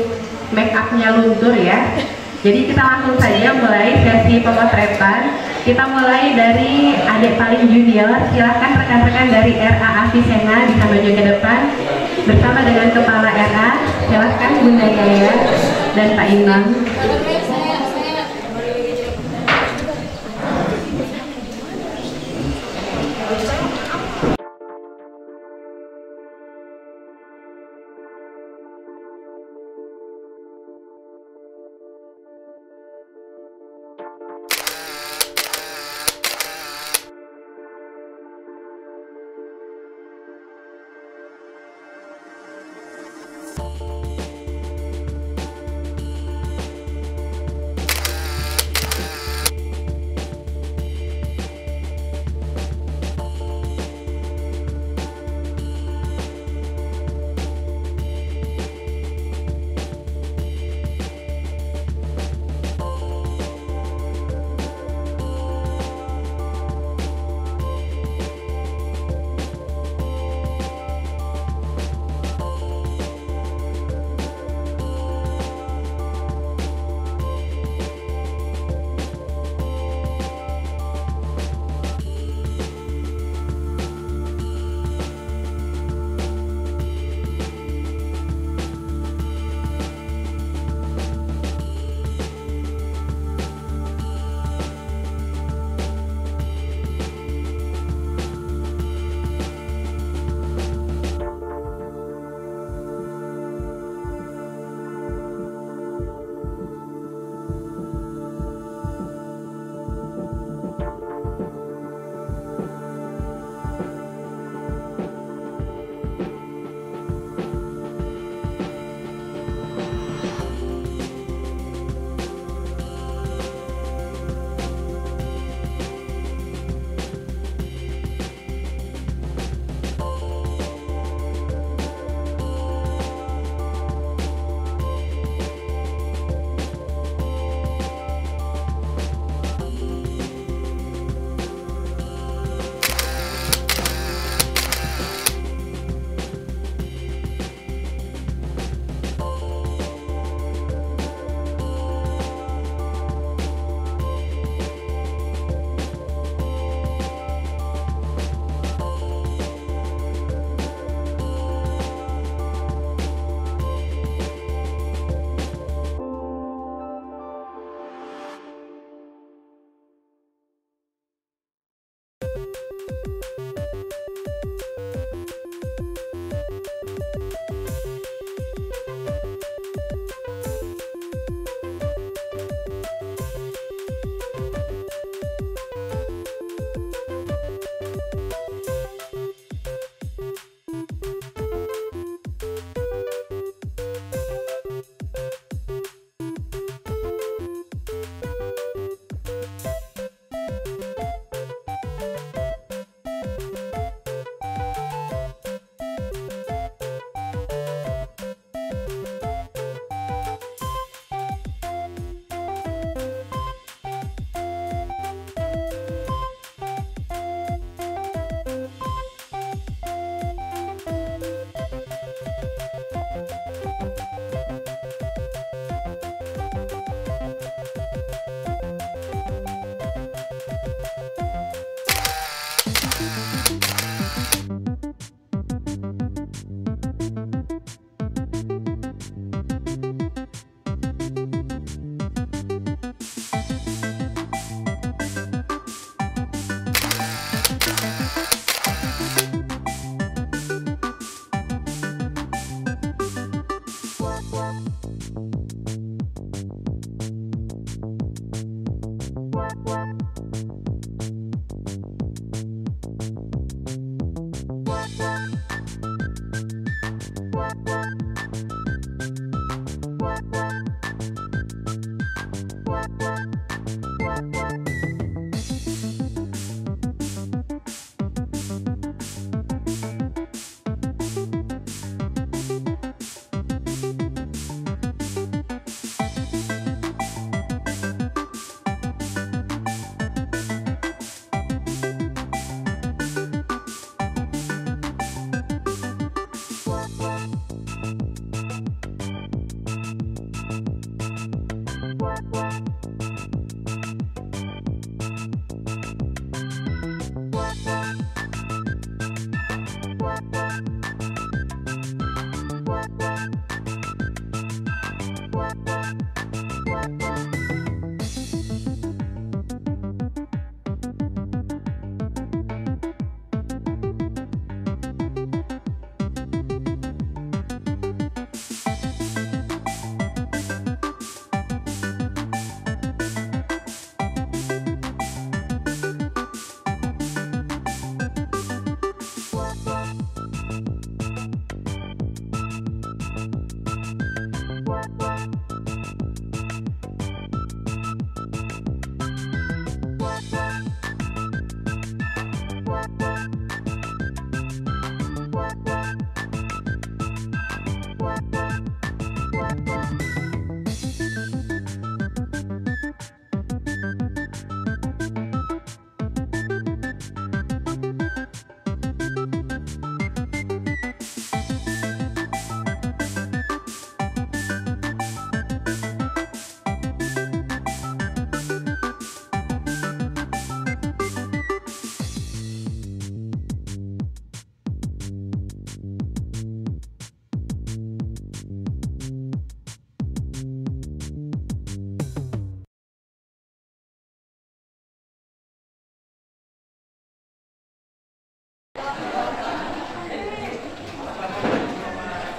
make upnya luntur ya. Jadi kita langsung saja mulai sesi pemotretan. Kita mulai dari adik paling junior. Silahkan rekan-rekan dari RA Avicenna bisa maju ke depan bersama dengan Kepala RA. Silahkan Bunda Yaya dan Pak Imam.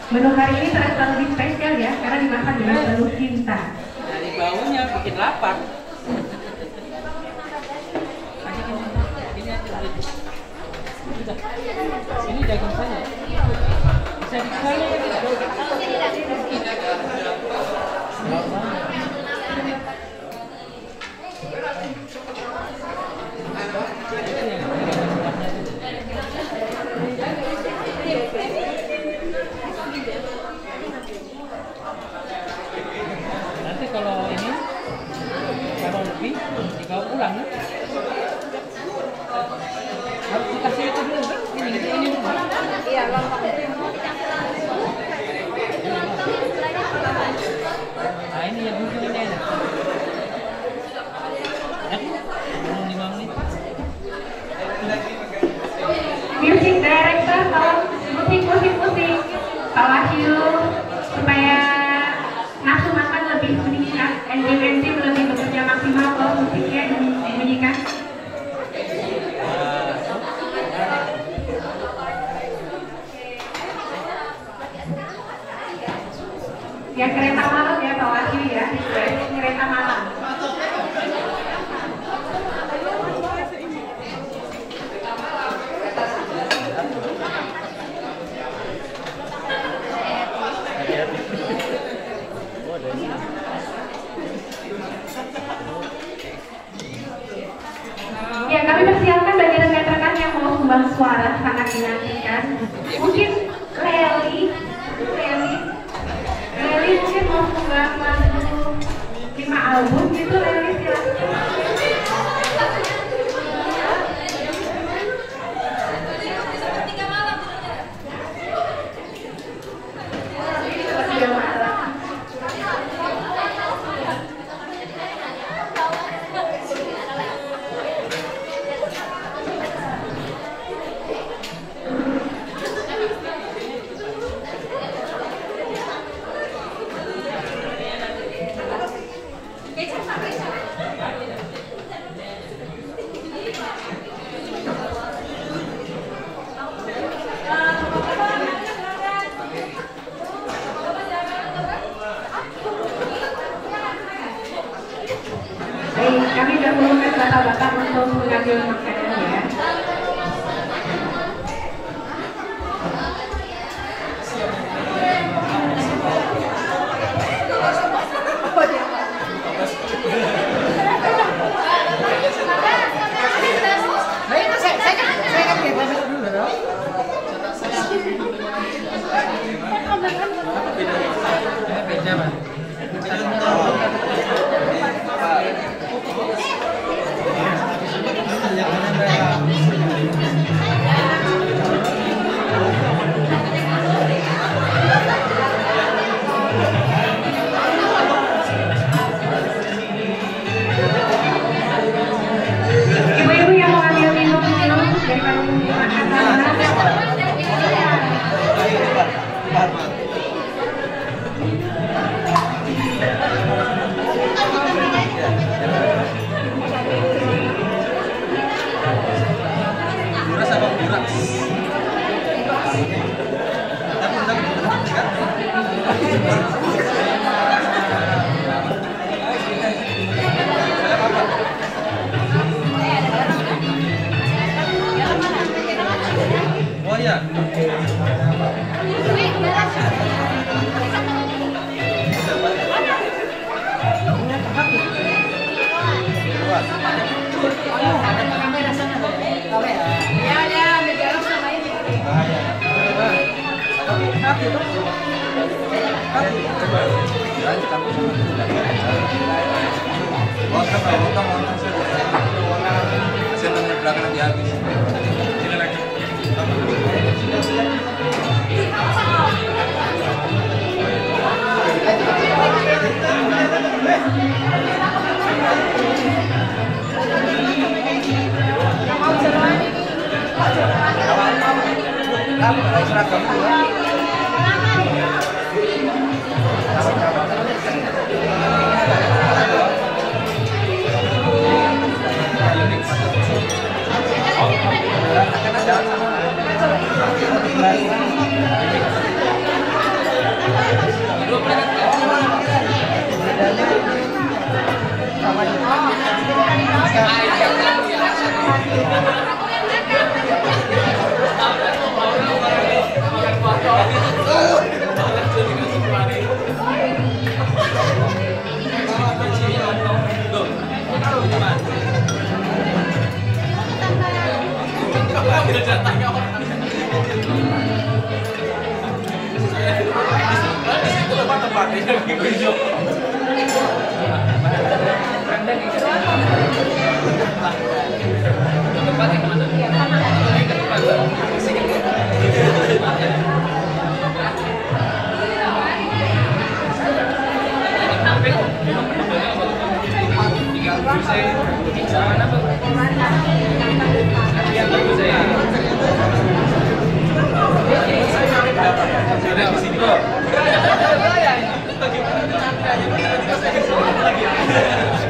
Menu hari ini terasa lebih spesial ya, karena dimakan dengan penuh cinta. Dari baunya bikin lapar. Ini daging saya. Bisa dikuali ya tidak? Nanti kalau ini, kalau lebih dibawa pulang ya. Harus dikasih itu dulu kan? Ini dulu. Iya, lontong. Nah ini yang mungkin ini enak. Belum 5 menit. Music director, tolong musik. Pak Wahyu, supaya nafsu makan lebih meningkat, endim lebih bekerja maksimal kalau musiknya dibunyikan. Ya kereta malam ya Pak Wahyu ya, kereta malam. Ya, kami persiapkan bagi rekan-rekan yang mau sumbang suara, sangat dinantikan. Mungkin Leli mungkin mau sumbang lagu 5 album gitu, Leli silakan. Baik, kami dahulukan bapak-bapak untuk mengambil makanan ya. Beda mas. Ibu-ibu yang mau ambil minum daripada makan Oh ya.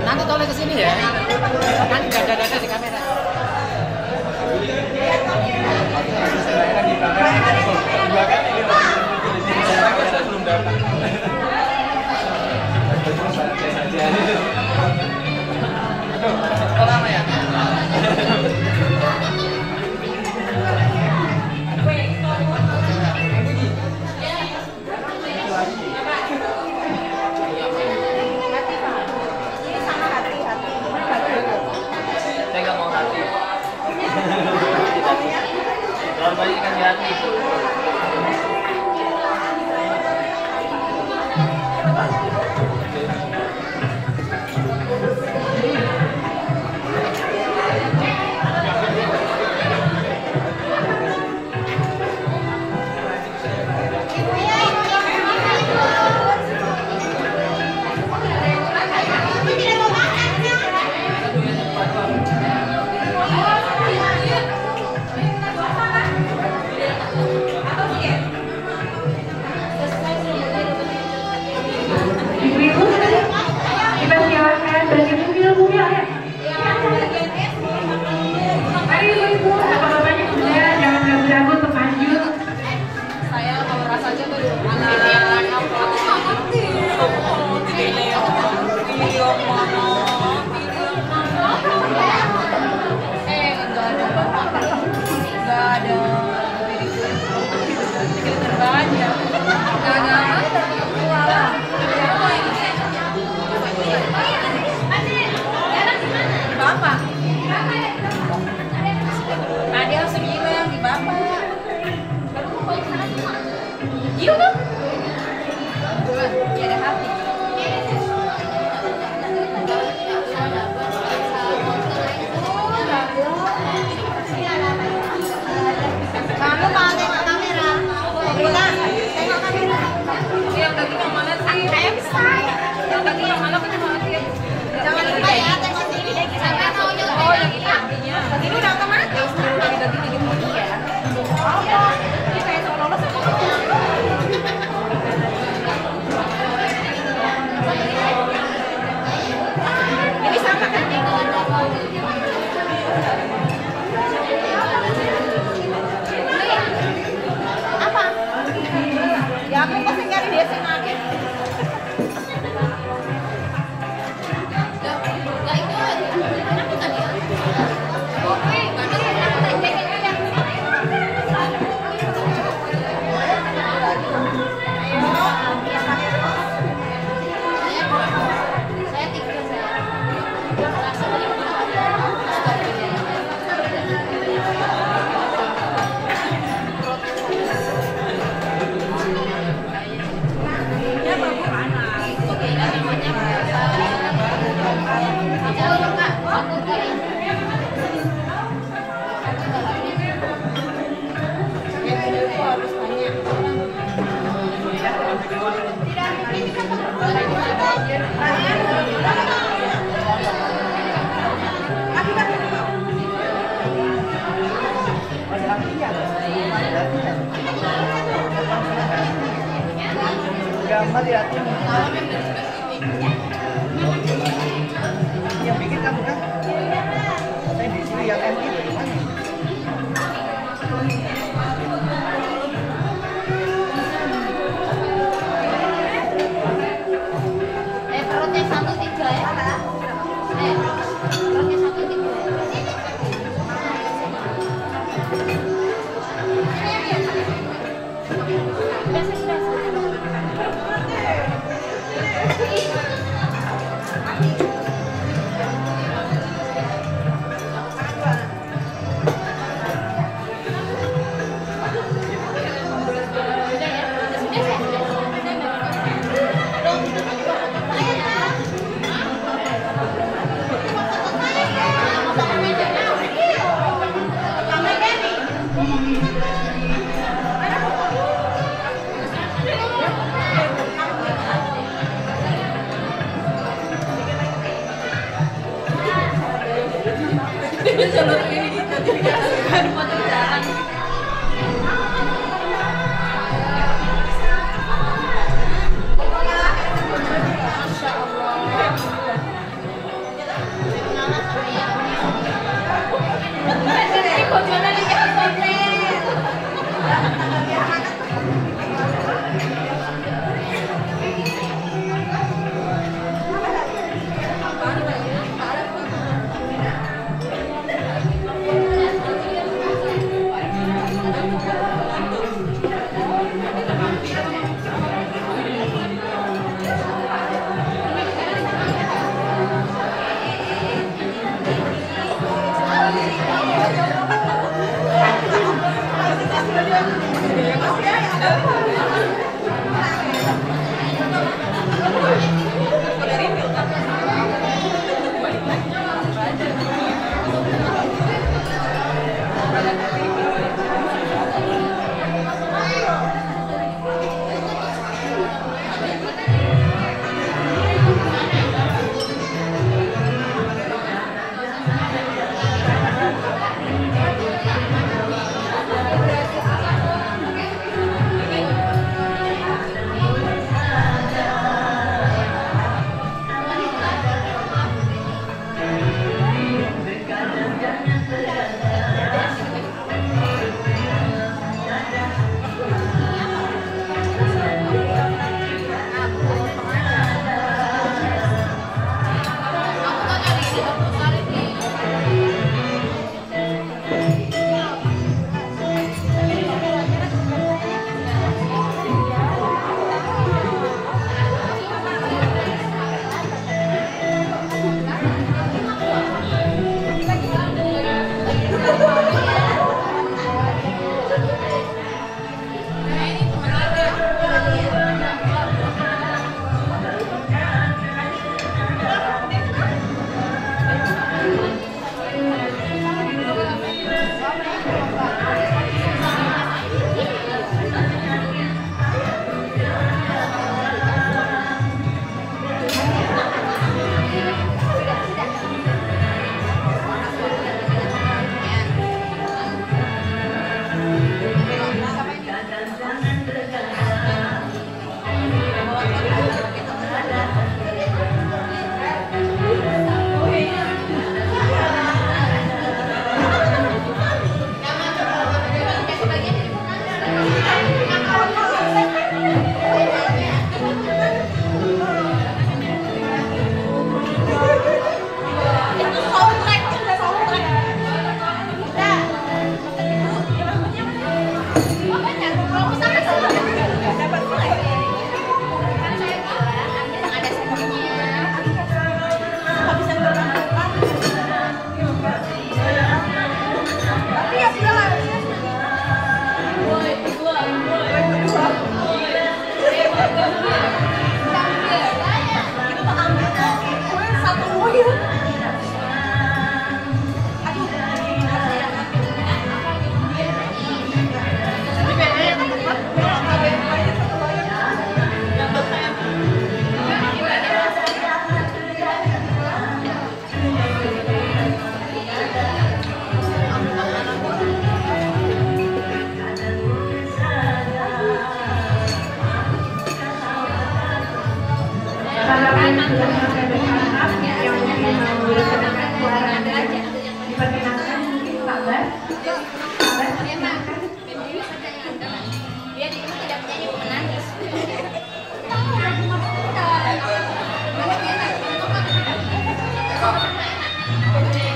Nanti tolong ke sini ya. Kan dada-dada di kamera. Lama ya. Saya nggak mau hati. Kalau banyak kan hati. Ibu-ibu, kita silakan bagi mobil-mobil ya. Mari ibu-ibu, bapak-bapaknya sudah, jangan ragu-ragu untuk lanjut. Saya kalau rasanya tuh anak apa enggak ada terbanyak Bapak tadi langsung bilang di Bapak iya tuh ya ada hati kamu mau tengok kamera Rina tengok kamera yang tadi yang mana sih yang tadi yang mana kan jangan lupa ya tengok sini sampai mau nyoba oh yang ini ini udah otomatis daging daging ya oh ini kayak seolah-olah sama ini sama kan apa ya aku pasti nyari dia sengaja gambar ya yang bikin kamu kan saya di sini yang MI bagaimana perutnya 1-3 ya perutnya 1-3 biasa Jalur ini jadi dikasihkan motor jalan.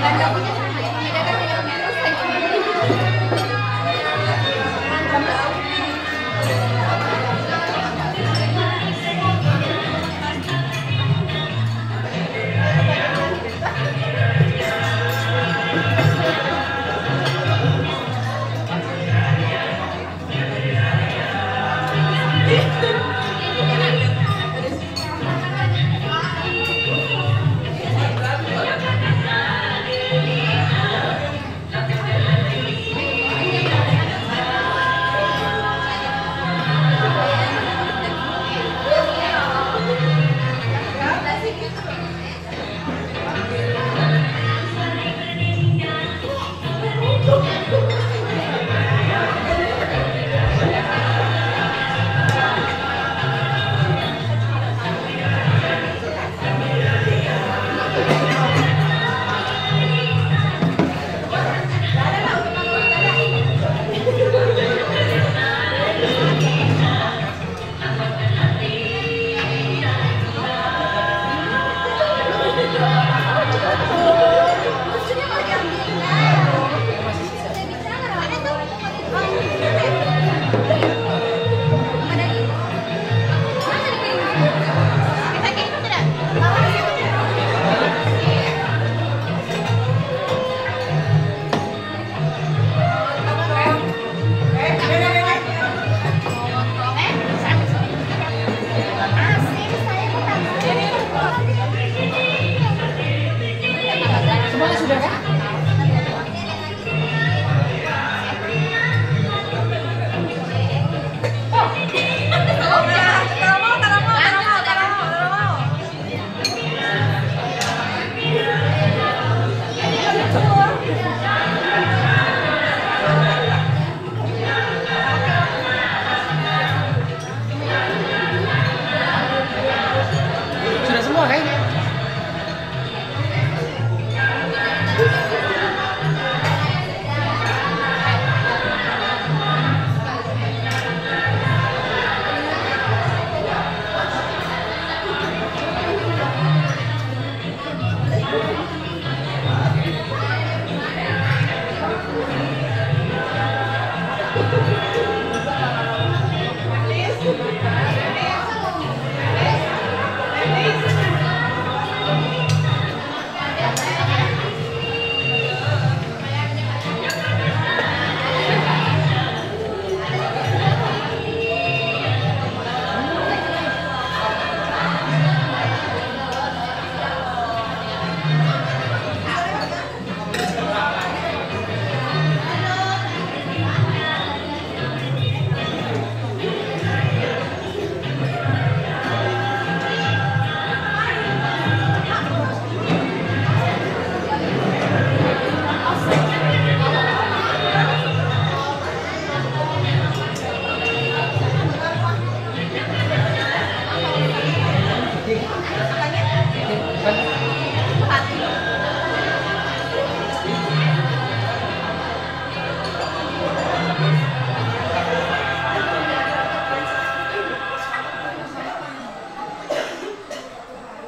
Masya Allah.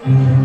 Hmm.